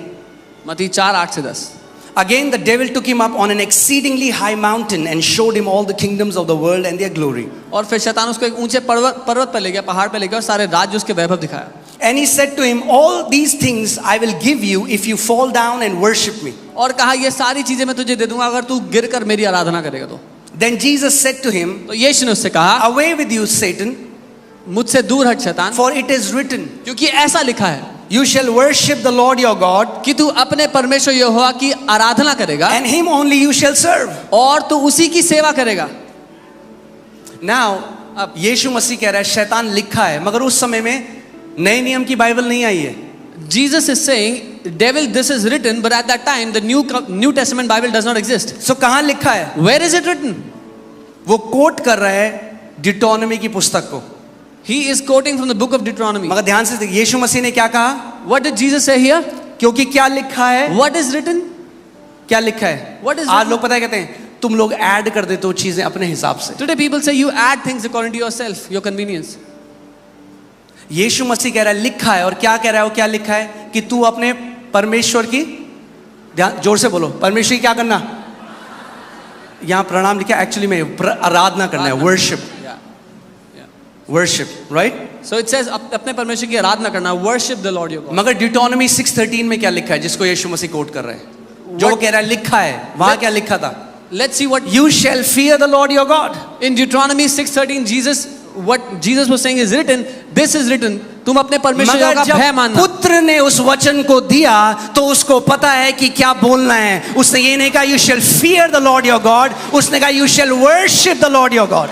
मत्ती 4:8 से 10. Again the devil took him up on an exceedingly high mountain and showed him all the kingdoms of the world and their glory. और फिर शैतान उसको एक ऊंचे पर्वत पर ले गया, पहाड़ पे ले गया और सारे राज्य उसके वैभव दिखाया। And he said to him, all these things I will give you if you fall down and worship me. और कहा ये सारी चीजें मैं तुझे दे दूंगा अगर तू गिरकर मेरी आराधना करेगा तो। Then Jesus said to him, तो यीशु ने उससे कहा, away with you Satan, मुझसे दूर हट शैतान, for it is written, क्योंकि ऐसा लिखा है you shall worship the Lord your God, कि तू अपने परमेश्वर यहोवा की आराधना करेगा and him only you shall serve. और तू उसी की सेवा करेगा। Now अब यीशु मसीह कह रहा है शैतान लिखा है, मगर उस समय में नए नियम की बाइबल नहीं आई है। Jesus is saying, devil, this is written, but at that time the New Testament Bible does not exist. So कहाँ लिखा है? Where is it written? वो कोट कर रहा है डिटोनमी की पुस्तक को। He is quoting from the book of Deuteronomy. मगर ध्यान से देखिए, यीशु मसीह ने क्या कहा? What did Jesus say here? क्योंकि क्या लिखा है? What is written? क्या लिखा है? What is आज written? लोग पता है कहते हैं तुम लोग ऐड कर देते हो चीजें अपने हिसाब से। Today people say you add things according to yourself, your convenience. यीशु मसीह कह रहा है लिखा है, और क्या कह रहा है? वो क्या लिखा है कि तू अपने परमेश्वर की, ध्यान जोर से बोलो, परमेश्वर की क्या करना? यहाँ प्रणाम लिखा है, एक्चुअली में आराधना करना है, worship, worship, right? So it says अपने परमेश्वर की आराधना करना, worship the Lord your God. मगर डिटोनमी 6:13 में क्या लिखा है जिसको यीशु मसीह कोट कर रहे हैं? जो कह रहा है लिखा है, वहां क्या लिखा था? Let's see what You shall fear the Lord your God. in Deuteronomy 6:13 what Jesus was saying is written. This is written. तुम अपने परमेश्वर मगर का भय जब मानना। पुत्र ने उस वचन को दिया तो उसको पता है कि क्या बोलना है। उसने ये नहीं कहा you shall fear the Lord your God, उसने कहा you shall worship the Lord your God.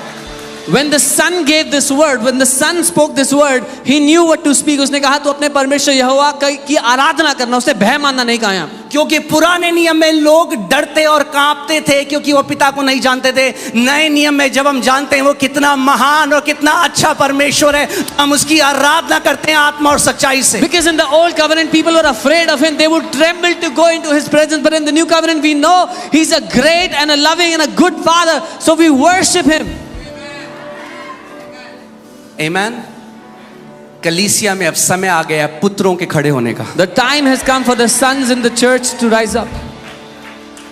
When the Son gave this word, when the Son spoke this word, he knew what to speak. उसने कहा तो अपने परमेश्वर यहोवा की आराधना करना, उसने भय मानना नहीं कहा यहाँ। क्योंकि पुराने नियम में लोग डरते और कांपते थे क्योंकि वो पिता को नहीं जानते थे। नए नियम में जब हम जानते हैं वो कितना महान और कितना अच्छा परमेश्वर है, तो हम उसकी आराधना करते हैं आत्मा और सच्चाई से। Because in the old covenant people were afraid of him, they would tremble to go into his presence. But in the new covenant we know he's a great and a loving and a good father, so we worship him. Amen. कलीसिया में अब समय आ गया पुत्रों के खड़े होने का। The time has come for the sons in the church to rise up.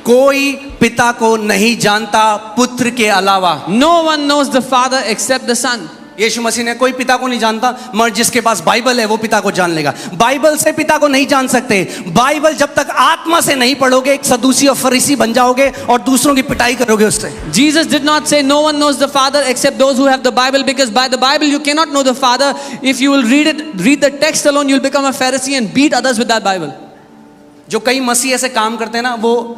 कोई पिता को नहीं जानता पुत्र के अलावा। No one knows the Father except the Son. यीशु मसीह ने कोई पिता को नहीं जानता, मगर जिसके पास बाइबल है वो पिता को जान लेगा। बाइबल से पिता को नहीं जान सकते। बाइबल जब तक आत्मा से नहीं पढ़ोगे एक सदूसी और फरीसी बन जाओगे और दूसरों की पिटाई करोगे उससे। Jesus did not say no one knows the Father except those who have the Bible, because by the Bible you cannot know the Father. If you will read the text alone, you'll become a Pharisee and beat others with that Bible. जो कई मसीह ऐसे काम करते हैं ना, वो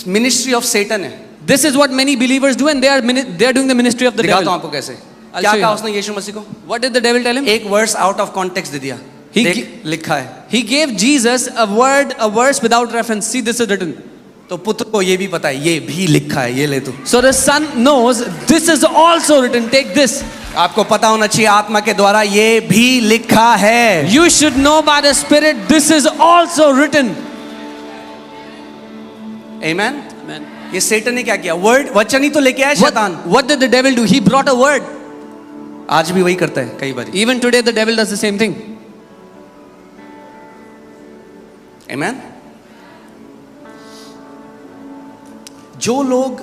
मिनिस्ट्री ऑफ सेटन है। This is what many believers do, and they are doing the ministry of the दिखाता devil. हूं आपको कैसे। I'll क्या show you कहा how. उसने यीशु मसीह को? What did the devil tell him? एक वर्स आउट ऑफ कॉन्टेक्स्ट दे दिया। He देख लिखा है। He gave Jesus a verse without reference. See, this is written. तो पुत्र को ये भी पता है ये भी लिखा है, ये ले तू। So the Son knows this is also written. Take this. आपको पता होना चाहिए आत्मा के द्वारा ये भी लिखा है। You should know by the Spirit this is also written. Amen. Amen. ये सेटन ने क्या किया? वर्ड, वचन ही तो लेके आया शैतान। What did the devil do? He brought a word. आज भी वही करता है कई बार। Even today the devil does the same thing. Amen. जो लोग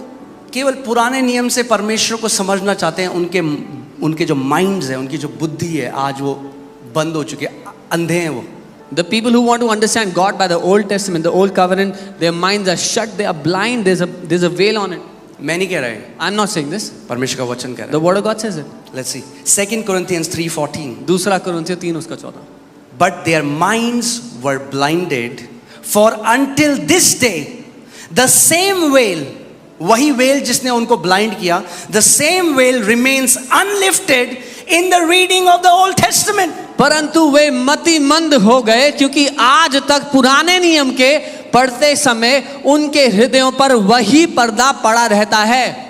केवल पुराने नियम से परमेश्वर को समझना चाहते हैं, उनके जो माइंड्स है, उनकी जो बुद्धि है, आज वो बंद हो चुके हैं, अंधे हैं वो। The people who want to understand God by the Old Testament, the Old Covenant, their minds are shut, they are blind, there's a veil on it. मैं नहीं कह रहा है, I'm not saying this. परमेश्वर का वचन कह रहा The Word of God says it. है। Let's see. 2 Corinthians 3:14. दूसरा कुरिन्थियों 3:14. But their minds were blinded, for until this day the same veil, वही वेल जिसने उनको ब्लाइंड किया, the same veil remains unlifted in the reading of the Old Testament. परंतु वे मतिमंद हो गए क्योंकि आज तक पुराने नियम के पढ़ते समय उनके हृदयों पर वही पर्दा पड़ा रहता है।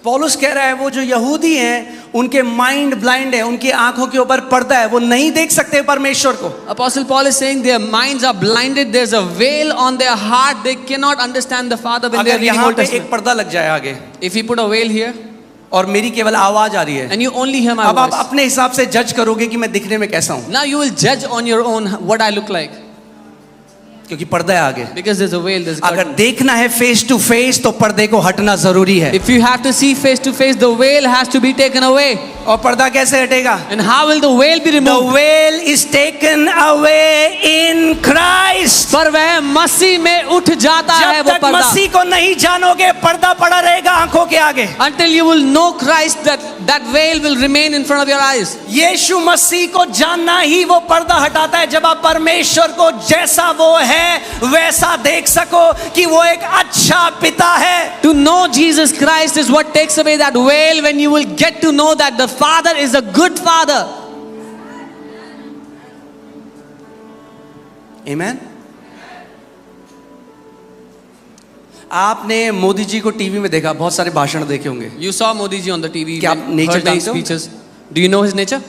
पौलुस कह रहा है वो जो यहूदी हैं उनके माइंड ब्लाइंड है, उनकी आंखों के ऊपर पर्दा है, वो नहीं देख सकते परमेश्वर को। Apostle Paul is saying their minds are blinded, there's a veil on their heart, they cannot understand the Father when they are अगर reading यहाँ Old पे एक Testament. पर्दा लग जाए आगे If you put a veil here और मेरी केवल आवाज आ रही है, and you only hear my अब आप voice, अपने हिसाब से जज करोगे कि मैं दिखने में कैसा हूं, now you will judge on your own what I look like, क्योंकि पर्दा है आगे। because there's a veil, there's a अगर curtain. देखना है फेस टू फेस तो पर्दे को हटना जरूरी है। If you have to see face to face, the veil has to be taken away. और पर्दा कैसे हटेगा? And how will the veil be The removed? veil is taken away in Christ. पर वह मसीह में उठ जाता है जब वो तक पर्दा। मसीह को नहीं जानोगे पर्दा पड़ा रहेगा आंखों के आगे। Until you will know Christ, that veil will remain in front of your eyes. यीशु मसीह को जानना ही वो पर्दा हटाता है, जब आप परमेश्वर को जैसा वो है वैसा देख सको कि वो एक अच्छा पिता है। To know Jesus Christ is what takes away that veil, when you will get to know that the Father is a good Father. Amen. आपने मोदी जी को टीवी में देखा, बहुत सारे भाषण देखे होंगे, You saw Modi ji on the TV. क्या आप nature heard many जानते हो? speeches. Do you know his nature?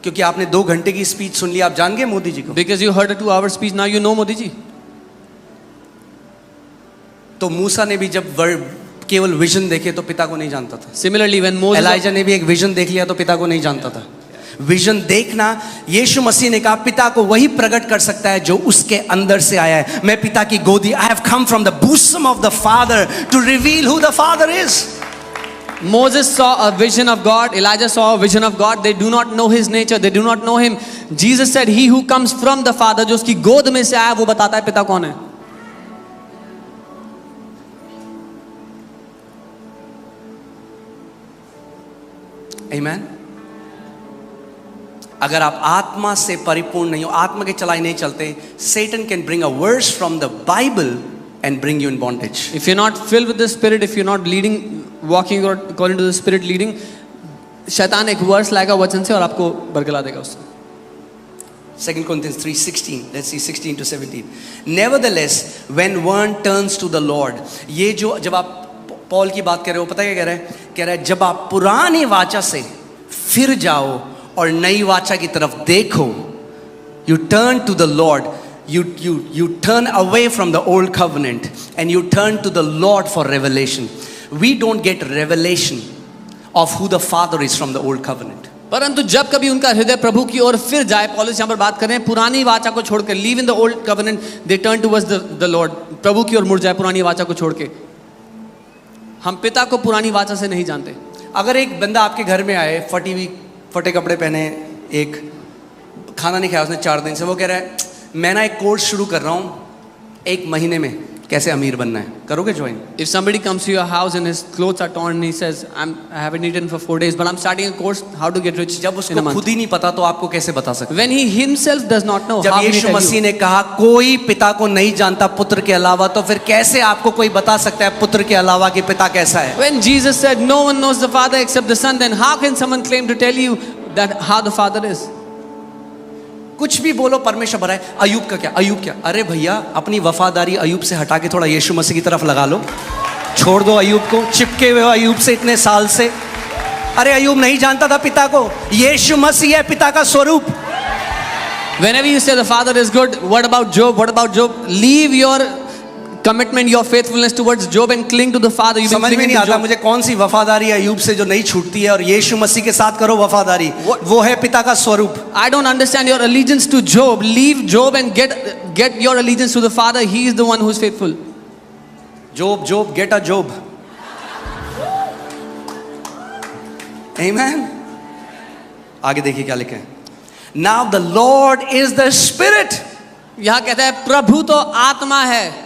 क्योंकि आपने 2 घंटे की स्पीच सुन ली, आप जान गए मोदी जी को। Because you heard a 2-hour speech, now you know Modi ji. तो मूसा ने भी जब केवल विजन देखे तो पिता को नहीं जानता था। Similarly, when Moses, एलाइजा ने भी एक विजन देख लिया तो पिता को नहीं जानता था। विजन देखना, यीशु मसीह ने कहा पिता को वही प्रकट कर सकता है जो उसके अंदर से आया है। मैं पिता की गोदी, I have come from the bosom of the father to reveal who the father is. Moses saw a vision of God, Elijah saw a vision of God. They do not know his nature, they do not know him. Jesus said, he who comes from the Father, जो उसकी गोद में से आया, वो बताता है पिता कौन है। आमीन। अगर आप आत्मा से परिपूर्ण नहीं हो, आत्मा के चलाई नहीं चलते, Satan can bring a verse from the Bible and bring you in bondage. If you're not filled with the Spirit, if you're not leading, walking or according to the Spirit leading, शैतान एक वर्स लाएगा वचन से और आपको बरगला देगा उससे। 2 Corinthians 3:16, let's see 16 to 17. Nevertheless, when one turns to the Lord, ये जो जब आप पॉल की बात कर रहे हो, पता क्या कह रहा है? कह रहा है जब आप पुरानी वाचा से फिर जाओ और नई वाचा की तरफ देखो, you turn to the Lord, you turn away from the old covenant and you turn to the Lord for revelation. We don't get revelation of who the Father is from the old covenant. परंतु जब कभी उनका हृदय प्रभु की ओर फिर जाए, पौलुस यहाँ पर बात कर रहे हैं, पुरानी वाचा को छोड़कर, leave in the old covenant, they turn towards the Lord, प्रभु की ओर मुड़ जाए पुरानी वाचा को छोड़ के। हम पिता को पुरानी वाचा से नहीं जानते। अगर एक बंदा आपके घर में आए, फटे कपड़े पहने, एक खाना नहीं खाया उसने 4 दिन से, वो कह रहा है मैं ना एक कोर्स शुरू कर रहा हूँ 1 महीने में कैसे अमीर बनना है, करोगे join? If somebody comes to your house and his clothes are torn and he says, I haven't eaten for 4 days, but I'm starting a course how to get rich जब in a उसको month. खुद ही नहीं पता तो आपको कैसे बता सकते? When he himself does not know, जब how can he Yeshu tell Masih you? ने कहा कोई पिता को नहीं जानता पुत्र के अलावा, तो फिर कैसे आपको कोई बता सकता है पुत्र के अलावा कि पिता कैसा है? When Jesus said, no one knows the Father except the Son, then how can someone claim to tell you that how the Father is? कुछ भी बोलो परमेश्वर भरा है। अयूब का क्या? अयूब क्या? अरे भैया अपनी वफादारी अयूब से हटा के थोड़ा यीशु मसीह की तरफ लगा लो, छोड़ दो अयूब को, चिपके हुए हो अयूब से इतने साल से। अरे अयूब नहीं जानता था पिता को, यीशु मसीह है पिता का स्वरूप। Whenever you say the Father is good, what about Job? What about Job? Leave your commitment, your faithfulness towards Job and cling to the Father. You've been समझ में clinging नहीं to आता Job. मुझे कौन सी वफादारी अयूब से जो नहीं छूटती है, और यीशु मसीह के साथ करो वफादारी, वो है पिता का स्वरूप। I don't understand your allegiance to Job. Leave Job and get your allegiance to the Father. He is the one who is faithful. Job, get a job. Amen. आगे देखिए क्या लिखा है। Now the Lord is the Spirit. यहाँ कहता है प्रभु तो आत्मा है।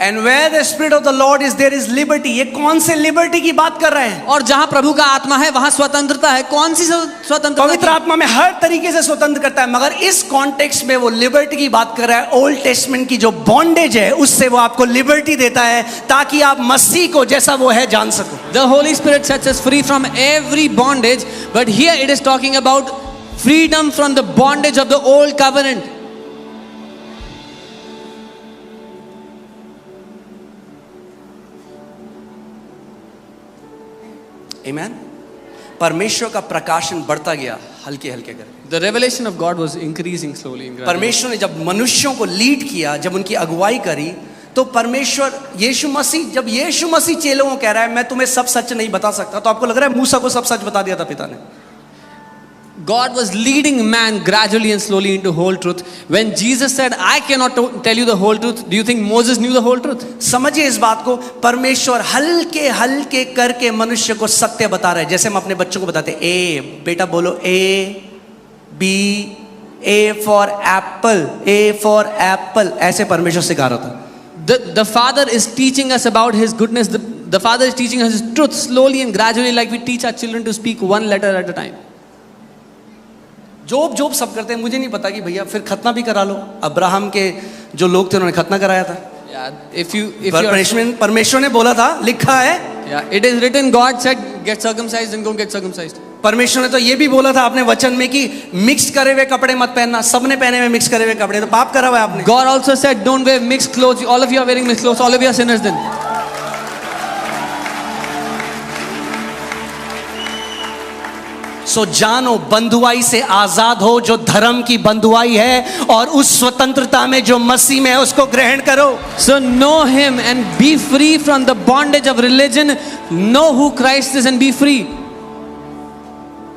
And where the Spirit of the Lord is, there is liberty. ये कौन से लिबर्टी की बात कर रहे हैं? और जहाँ प्रभु का आत्मा है वहाँ स्वतंत्रता है। कौन सी स्वतंत्रता? पवित्र आत्मा में हर तरीके से स्वतंत्र करता है, मगर इस कॉन्टेक्स्ट में वो लिबर्टी की बात कर रहा है। ओल्ड टेस्टमेंट की जो बॉन्डेज है उससे वो आपको लिबर्टी देता है ताकि आप मसीह को जैसा वो है जान सको। The Holy Spirit sets us free from every bondage, but here it is talking about freedom from the bondage of the old covenant. Amen. परमेश्वर का प्रकाशन बढ़ता गया हल्के हल्के करके। The revelation of God was increasing slowly. परमेश्वर ने जब मनुष्यों को लीड किया, जब उनकी अगुवाई करी, तो परमेश्वर यीशु मसीह, जब यीशु मसीह चेलों को कह रहा है मैं तुम्हें सब सच नहीं बता सकता, तो आपको लग रहा है मूसा को सब सच बता दिया था पिता ने? God was leading man gradually and slowly into whole truth. When Jesus said, I cannot tell you the whole truth, do you think Moses knew the whole truth? समझिए इस बात को, परमेश्वर हल्के हल्के करके मनुष्य को सत्य बता रहा है। जैसे हम अपने बच्चों को बताते हैं, ए बेटा बोलो A B, A for apple, A for apple, ऐसे परमेश्वर सिखा रहा था। The Father is teaching us about His goodness. The Father is teaching us His truth slowly and gradually, like we teach our children to speak one letter at a time. जोब सब करते हैं, मुझे नहीं पता कि भैया फिर खतना भी करा लो। अब्राहम के जो लोग थे उन्होंने खतना कराया था। परमेश्वर ने बोला था, लिखा है। Yeah, it is written, God said, get circumcised and go get circumcised. परमेश्वर ने तो ये भी बोला था अपने वचन में कि मिक्स करे हुए कपड़े मत पहनना, सबने पहने हुए मिक्स करे हुए कपड़े, तो पाप करा हुआ है आपने। God also said, don't wear mixed clothes. All of you are wearing mixed clothes. All of you are sinners then. सो जानो, बंधुआई से आजाद हो जो धर्म की बंधुआई है, और उस स्वतंत्रता में जो मसीह में है उसको ग्रहण करो। So know him and be free from the bondage of religion. Know who Christ is and be free.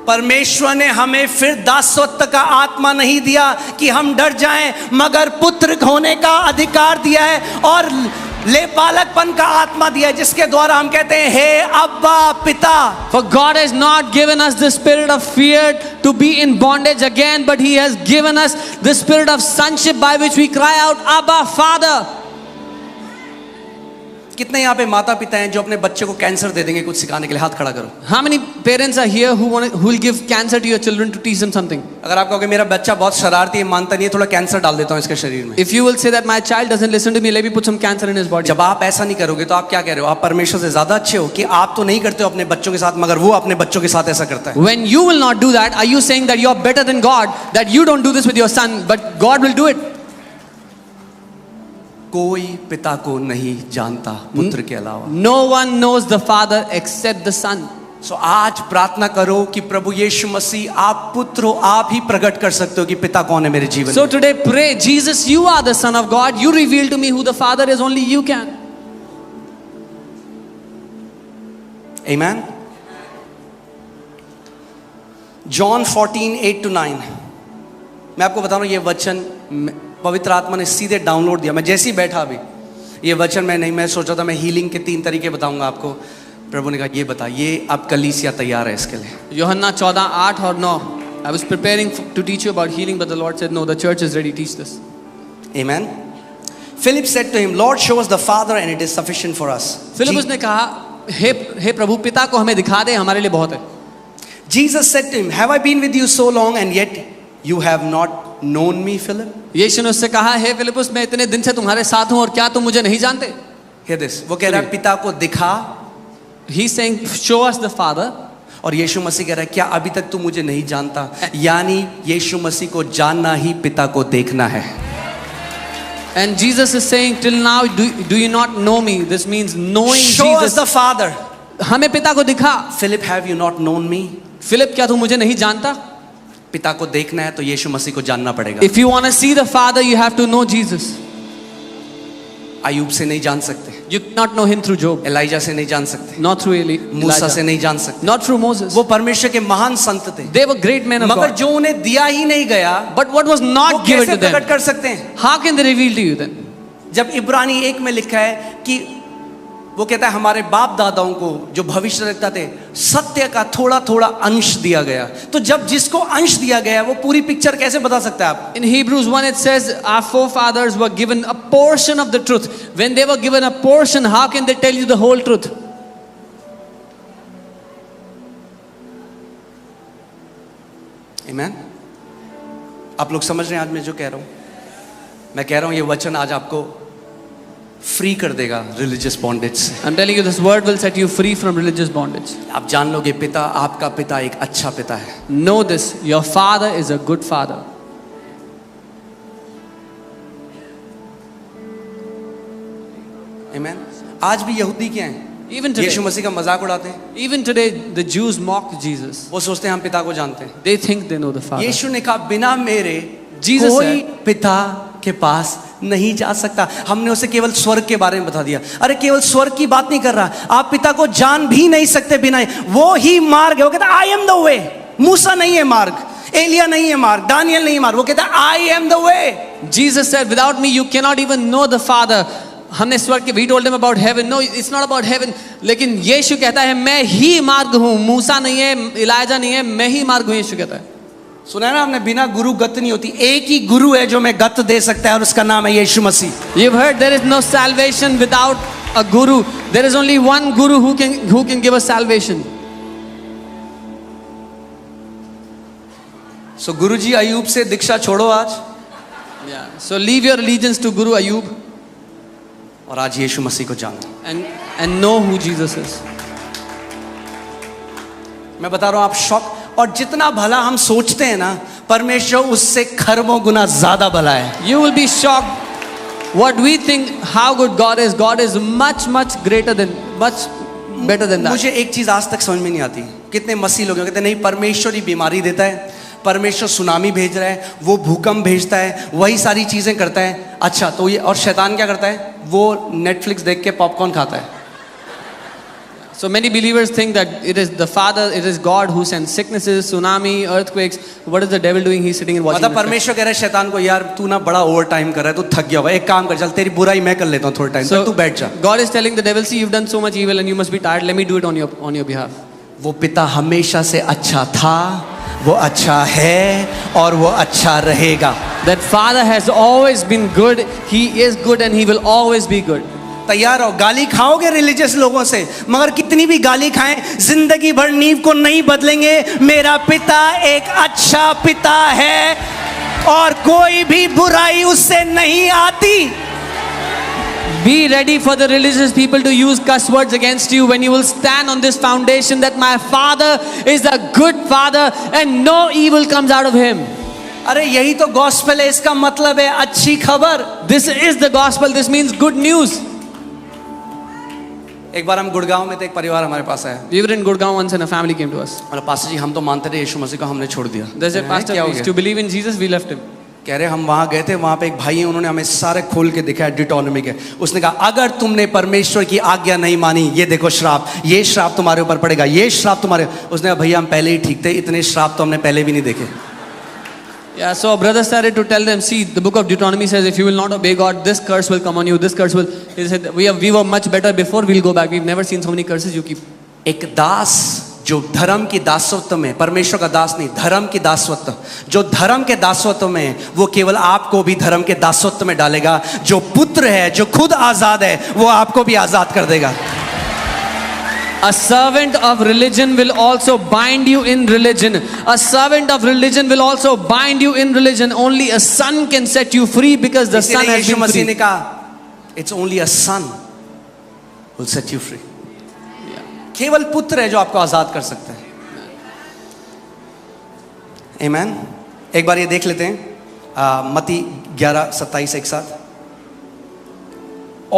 परमेश्वर ने हमें फिर दासत्व का आत्मा नहीं दिया कि हम डर जाएं, मगर पुत्र होने का अधिकार दिया है और लेपालकपन का आत्मा दिया है, जिसके द्वारा हम कहते हैं हे अब्बा पिता। For God has not given us the spirit of fear to be in bondage again, but he has given us the spirit of sonship by which we cry out, Abba, Father. कितने यहाँ पे माता पिता हैं जो अपने बच्चे को कैंसर दे देंगे कुछ सिखाने के लिए? हाथ खड़ा करो। How many parents are here who will give cancer to your children to teach them something? अगर आप कहोगे मेरा बच्चा बहुत शरारती है, मानता नहीं है, थोड़ा कैंसर डाल देता हूँ इसके शरीर में। If you will say that my child doesn't listen to me, let me put some cancer in his body. जब आप ऐसा नहीं करोगे तो आप क्या कह रहे हो? आप परमेश्वर से ज्यादा अच्छे हो कि आप तो नहीं करते हो अपने बच्चों के साथ, मगर वो अपने बच्चों के साथ ऐसा करता है। When you will not do that, are you saying that you are better than God, that you don't do this with your son, but God will do it? कोई पिता को नहीं जानता पुत्र के अलावा। No one knows the Father except the Son. सो आज प्रार्थना करो कि प्रभु यीशु मसीह, आप पुत्र हो, आप ही प्रकट कर सकते हो कि पिता कौन है मेरे जीवन So में। today pray, Jesus, you are the Son of God. You reveal to me who the Father is. Only you can. Amen. John 14:8-9। मैं आपको बता रहा हूँ ये वचन पवित्र आत्मा ने सीधे डाउनलोड दिया। मैं जैसे ही बैठा अभी ये वचन मैं सोचा था मैं हीलिंग के 3 तरीके बताऊंगा आपको। प्रभु ने कहा ये बता, ये अब कलीसिया तैयार है इसके लिए। यूहन्ना 14:8 और 9. I was preparing to teach you about healing, but the Lord said, no, the church is ready. Teach this. Amen. Philip said to him, Lord, show us the Father and it is sufficient for us. Philip ने कहा, हे प्रभु, पिता को हमें दिखा दे, हमारे लिए बहुत है। Jesus said to him, have I been with you so long and yet you have not known me, Philip? यीशु ने उससे कहा, हे फिलिपुस, मैं इतने दिन से तुम्हारे साथ हूं और क्या तुम मुझे नहीं जानते? Hear this. वो कह रहा है पिता को दिखा। He's saying, show us the Father. और यीशु मसीह कह रहा है क्या अभी तक तू मुझे नहीं जानता? यानी यीशु मसीह को जानना ही पिता को देखना है। And Jesus is saying, till now, do you not know me? This means knowing Show Jesus. us the Father. हमें पिता को दिखा। Philip, have you not known me? Philip, क्या तू मुझे नहीं जानता? पिता को देखना है तो यीशु मसीह को जानना पड़ेगा। If you want to see the Father, you have to know Jesus. अय्यूब से नहीं जान सकते, You cannot know him through Job, Elijah से नहीं जान सकते, not through मूसा से Elijah, नहीं जान सकते। not through Moses. वो परमेश्वर के महान संत थे, They were great men of मगर God. जो उन्हें दिया ही नहीं गया But what was वो not given कैसे to them, प्रकट कर सकते हैं? how can they reveal to you then? जब इब्रानी 1 में लिखा है कि वो कहता है हमारे बाप दादाओं को जो भविष्य देखता थे सत्य का थोड़ा थोड़ा अंश दिया गया, तो जब जिसको अंश दिया गया वो पूरी पिक्चर कैसे बता सकता है आप? In Hebrews 1 it says, our forefathers were given a portion of the truth. When they were given a portion, how can they tell you the whole truth? Amen? आप लोग समझ रहे हैं आज मैं जो कह रहा हूं? मैं कह रहा हूं ये वचन आज आपको फ्री कर देगा रिलीजियस बॉन्डेज से। I'm telling you, this word will set you free from religious bondage. आप जान लोगे पिता, आपका पिता एक अच्छा पिता है। Know this, your Father is a good Father. Amen? आज भी यहूदी क्या हैं? Even today, यीशु मसीह का मजाक उड़ाते हैं। even today, the Jews mock Jesus. वो सोचते हैं हम पिता को जानते हैं। They think they know the Father. यीशु ने कहा बिना मेरे Jesus कोई said, पिता के पास नहीं जा सकता। हमने उसे केवल स्वर्ग के बारे में बता दिया। अरे केवल स्वर्ग की बात नहीं कर रहा, आप पिता को जान भी नहीं सकते बिना, वो ही मार्ग है। वो कहता आई एम द वे। मूसा नहीं है मार्ग, एलिया नहीं है मार्ग, दानियल नहीं है मार्ग, वो कहता I am the way. Jesus said, without me you cannot even know the Father. हमने स्वर्ग के, we told him about heaven. No, it's not about heaven. लेकिन यीशु कहता है मैं ही मार्ग हूँ। मूसा नहीं है, इलाइजा नहीं है, मैं ही मार्ग हूँ। यीशु कहता है। सुना है ना आपने, बिना गुरु गत नहीं होती। एक ही गुरु है जो मैं गत दे सकता है और उसका नाम है यीशु मसीह। You've heard there is no salvation without a guru. There is only one guru who can give us salvation. सो गुरुजी अय्यूब से दीक्षा छोड़ो आज, Yeah. So leave your allegiance to Guru Ayub और आज यीशु मसीह को जानो। and know who Jesus is. मैं बता रहा हूं, आप शॉक। और जितना भला हम सोचते हैं ना, परमेश्वर उससे खरबों गुना ज्यादा भला है। You will be shocked. What we think how good God is much greater than, much better than that. मुझे एक चीज आज तक समझ में नहीं आती, कितने मसीह लोग कहते हैं नहीं परमेश्वर ही बीमारी देता है, परमेश्वर सुनामी भेज रहा है, वो भूकंप भेजता है, वही सारी चीजें करता है। अच्छा तो ये, और शैतान क्या करता है? वो नेटफ्लिक्स देख के पॉपकॉर्न खाता है। So many believers think that it is the Father, it is God who sends sicknesses, tsunami, earthquakes. What is the devil doing? He's sitting and watching. मतलब परमेश्वर कह रहा है शैतान को, यार तू ना बड़ा ओवर टाइम कर रहा है, तू थक गया होगा, एक काम कर, चल तेरी बुराई मैं कर लेता हूँ थोड़ा टाइम तक, तू बैठ जा। God is telling the devil, see you've done so much evil and you must be tired. Let me do it on your behalf. वो पिता हमेशा से अच्छा था, वो अच्छा है और वो अच्छा रहेगा। That Father has always been good. He is good and he will always be good. तैयार हो, गाली खाओगे रिलीजियस लोगों से, मगर कितनी भी गाली खाएं, जिंदगी भर नींव को नहीं बदलेंगे। मेरा पिता एक अच्छा पिता है और कोई भी बुराई उससे नहीं आती। Be ready for the religious people to use cuss words against you when you will stand on this foundation that my Father is a good Father and no evil comes out of him. अरे यही तो गॉस्पेल है, इसका मतलब है अच्छी खबर। This is the gospel. This means good news. एक बार हम गुड़गांव में थे, एक परिवार हमारे पास आया। We were in Gurgaon once and a family came to us. और पास्टर जी हम तो मानते थे यीशु मसीह को, हमने छोड़ दिया। They said, Pastor, क्या हो we used गया? to believe in Jesus, we left him. कह रहे हम वहां गए थे, वहां पे एक भाई है, उन्होंने हमें सारे खोल के दिखाया डिटोनॉमी के। उसने कहा अगर तुमने परमेश्वर की आज्ञा नहीं मानी, ये देखो श्राप, ये श्राप तुम्हारे ऊपर पड़ेगा, ये श्राप तुम्हारे। उसने कहा भैया हम पहले ही ठीक थे, इतने श्राप तो हमने पहले भी नहीं देखे। Yeah, so brother started to tell them, see, the book of Deuteronomy says, if you will not obey God, this curse will come on you, this curse will. He said, we were much better before, we'll go back. We've never seen so many curses you keep. एक दास जो धर्म की दासत्व में, परमेश्वर का दास नहीं, धर्म की दासत्व, जो धर्म के दासत्व में, वो केवल आपको भी धर्म के दासत्व में डालेगा। जो पुत्र है, जो खुद आजाद है, वो आपको भी आजाद कर देगा। A servant of religion will also bind you in religion. A servant of religion will also bind you in religion. Only a son can set you free because the son has Yeshu been मसीह ने free. कहा it's only a son will set you free. केवल पुत्र है जो आपको आजाद कर सकता है। Amen. एक बार ये देख लेते हैं मत्ती 11:27 एक साथ।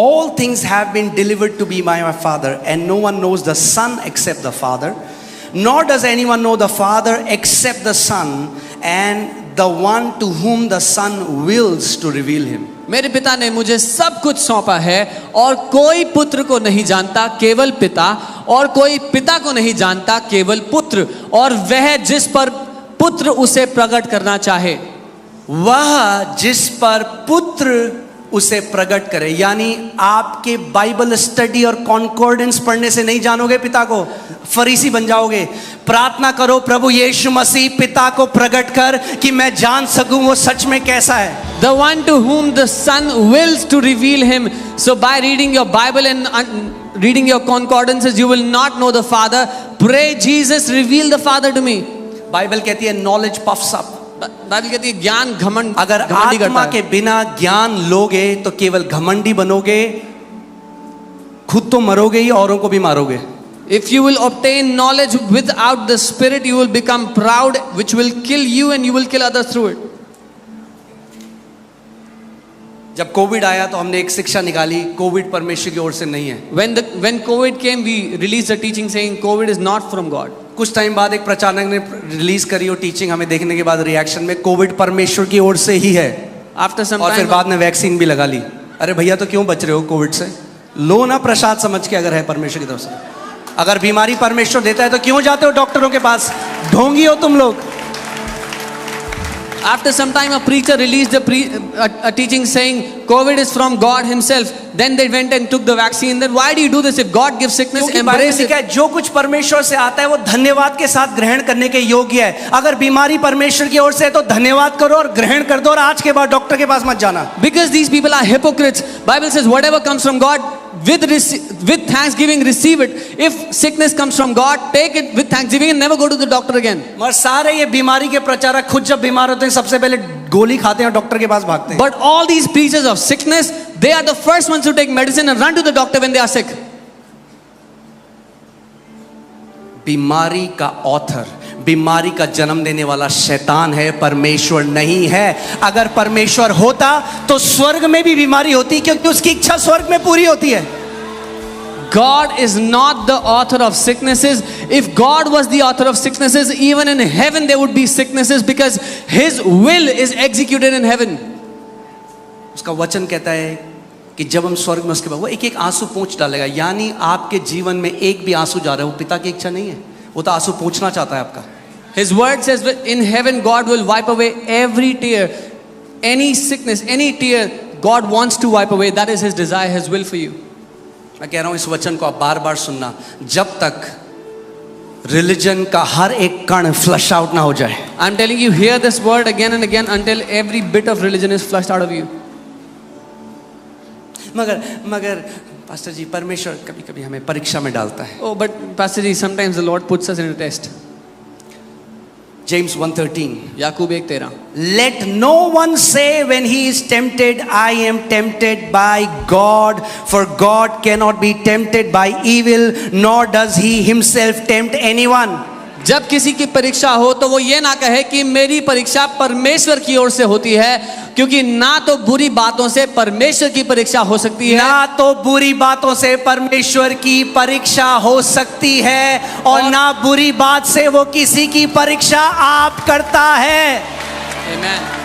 All things have been delivered to me by my Father, and no one knows the Son except the Father, nor does anyone know the Father except the Son, and the one to whom the Son wills to reveal him. मेरे पिता ने मुझे सब कुछ सौंपा है और कोई पुत्र को नहीं जानता केवल पिता, और कोई पिता को नहीं जानता केवल पुत्र, और वह जिस पर पुत्र उसे प्रकट करना चाहे। वह जिस पर पुत्र उसे प्रकट करे। यानी आपके बाइबल स्टडी और कॉन्कॉर्डेंस पढ़ने से नहीं जानोगे पिता को, फरीसी बन जाओगे। प्रार्थना करो, प्रभु यीशु मसीह पिता को प्रकट कर कि मैं जान सकूं वो सच में कैसा है। The one to whom the Son wills to reveal him. So by reading your Bible and reading your concordances, you will not know the Father. Pray, Jesus, reveal the Father to me. Bible कहती है नॉलेज पफ्स अप। बाइबल कहती है ज्ञान घमंड, अगर घमंडी करता आत्मा है। के बिना ज्ञान लोगे तो केवल घमंडी बनोगे, खुद तो मरोगे ही, औरों को भी मारोगे। If you will obtain knowledge without the Spirit, you will become proud, which will kill you and you will kill others through it. जब कोविड आया तो हमने एक शिक्षा निकाली, कोविड परमेश्वर की ओर से नहीं है। When COVID came, we released a teaching saying COVID is not from God. कुछ टाइम बाद एक प्रचारक ने रिलीज करी वो टीचिंग, हमें देखने के बाद रिएक्शन में कोविड परमेश्वर की ओर से ही है। After some और फिर time, बाद में वैक्सीन भी लगा ली। अरे भैया तो क्यों बच रहे हो कोविड से? लो ना प्रसाद समझ के, अगर है परमेश्वर की तरफ से। अगर बीमारी परमेश्वर देता है तो क्यों जाते हो डॉक्टरों के पास? ढोंगी हो तुम लोग। after some time, a preacher released a teaching saying COVID is from God Himself. Then they went and took the vaccine. Then why do you do this? If God gives sickness, क्योंकि बाइबल में embrace लिखा it. है जो कुछ परमेश्वर से आता है वो धन्यवाद के साथ ग्रहण करने के योग्य है। अगर बीमारी परमेश्वर की ओर से है तो धन्यवाद करो और ग्रहण कर दो, और आज के बाद डॉक्टर के पास मत जाना। Because these people are hypocrites. Bible says whatever comes from God, with thanksgiving receive it. If sickness comes from God, take it with thanksgiving and never go to the doctor again. मगर सारे ये बीमारी के प्रचारक खुद जब बीमार होते हैं सबसे पहले गोली खाते हैं और डॉक्टर के पास भागते हैं। But all these preachers of sickness, they are the first ones to take medicine and run to the doctor when they are sick. बीमारी का ऑथर, बीमारी का जन्म देने वाला शैतान है, परमेश्वर नहीं है। अगर परमेश्वर होता तो स्वर्ग में भी बीमारी होती, क्योंकि उसकी इच्छा स्वर्ग में पूरी होती है। God is not the author of sicknesses. If God was the author of sicknesses, even in heaven there would be sicknesses because His will is executed in heaven. उसका वचन कहता है कि जब हम स्वर्ग में उसके बाद वो एक एक आंसू पोंछ डालेगा। यानी आपके जीवन में एक भी आंसू जा रहा है, वो पिता की इच्छा नहीं है, वो तो आंसू पोंछना चाहता है आपका। His word says that in heaven God will wipe away every tear, any sickness, any tear God wants to wipe away. That is His desire, His will for you. मैं कह रहा हूं इस वचन को आप बार बार सुनना, जब तक रिलीजन का हर एक कण फ्लश आउट ना हो जाए। I'm telling you, hear this word again and again until every bit of religion is flushed out of you. मगर पास्टर जी, परमेश्वर कभी कभी हमें परीक्षा में डालता है। Oh, but Pastor Ji, sometimes the Lord puts us in a test. James 1:13, Yakub 1:13. let no one say when he is tempted, I am tempted by God, for God cannot be tempted by evil, nor does he himself tempt anyone. जब किसी की परीक्षा हो तो वो ये ना कहे कि मेरी परीक्षा परमेश्वर की ओर से होती है, क्योंकि ना तो बुरी बातों से परमेश्वर की परीक्षा हो सकती है, ना तो बुरी बातों से परमेश्वर की परीक्षा हो सकती है, और ना बुरी बात से वो किसी की परीक्षा आप करता है। Amen.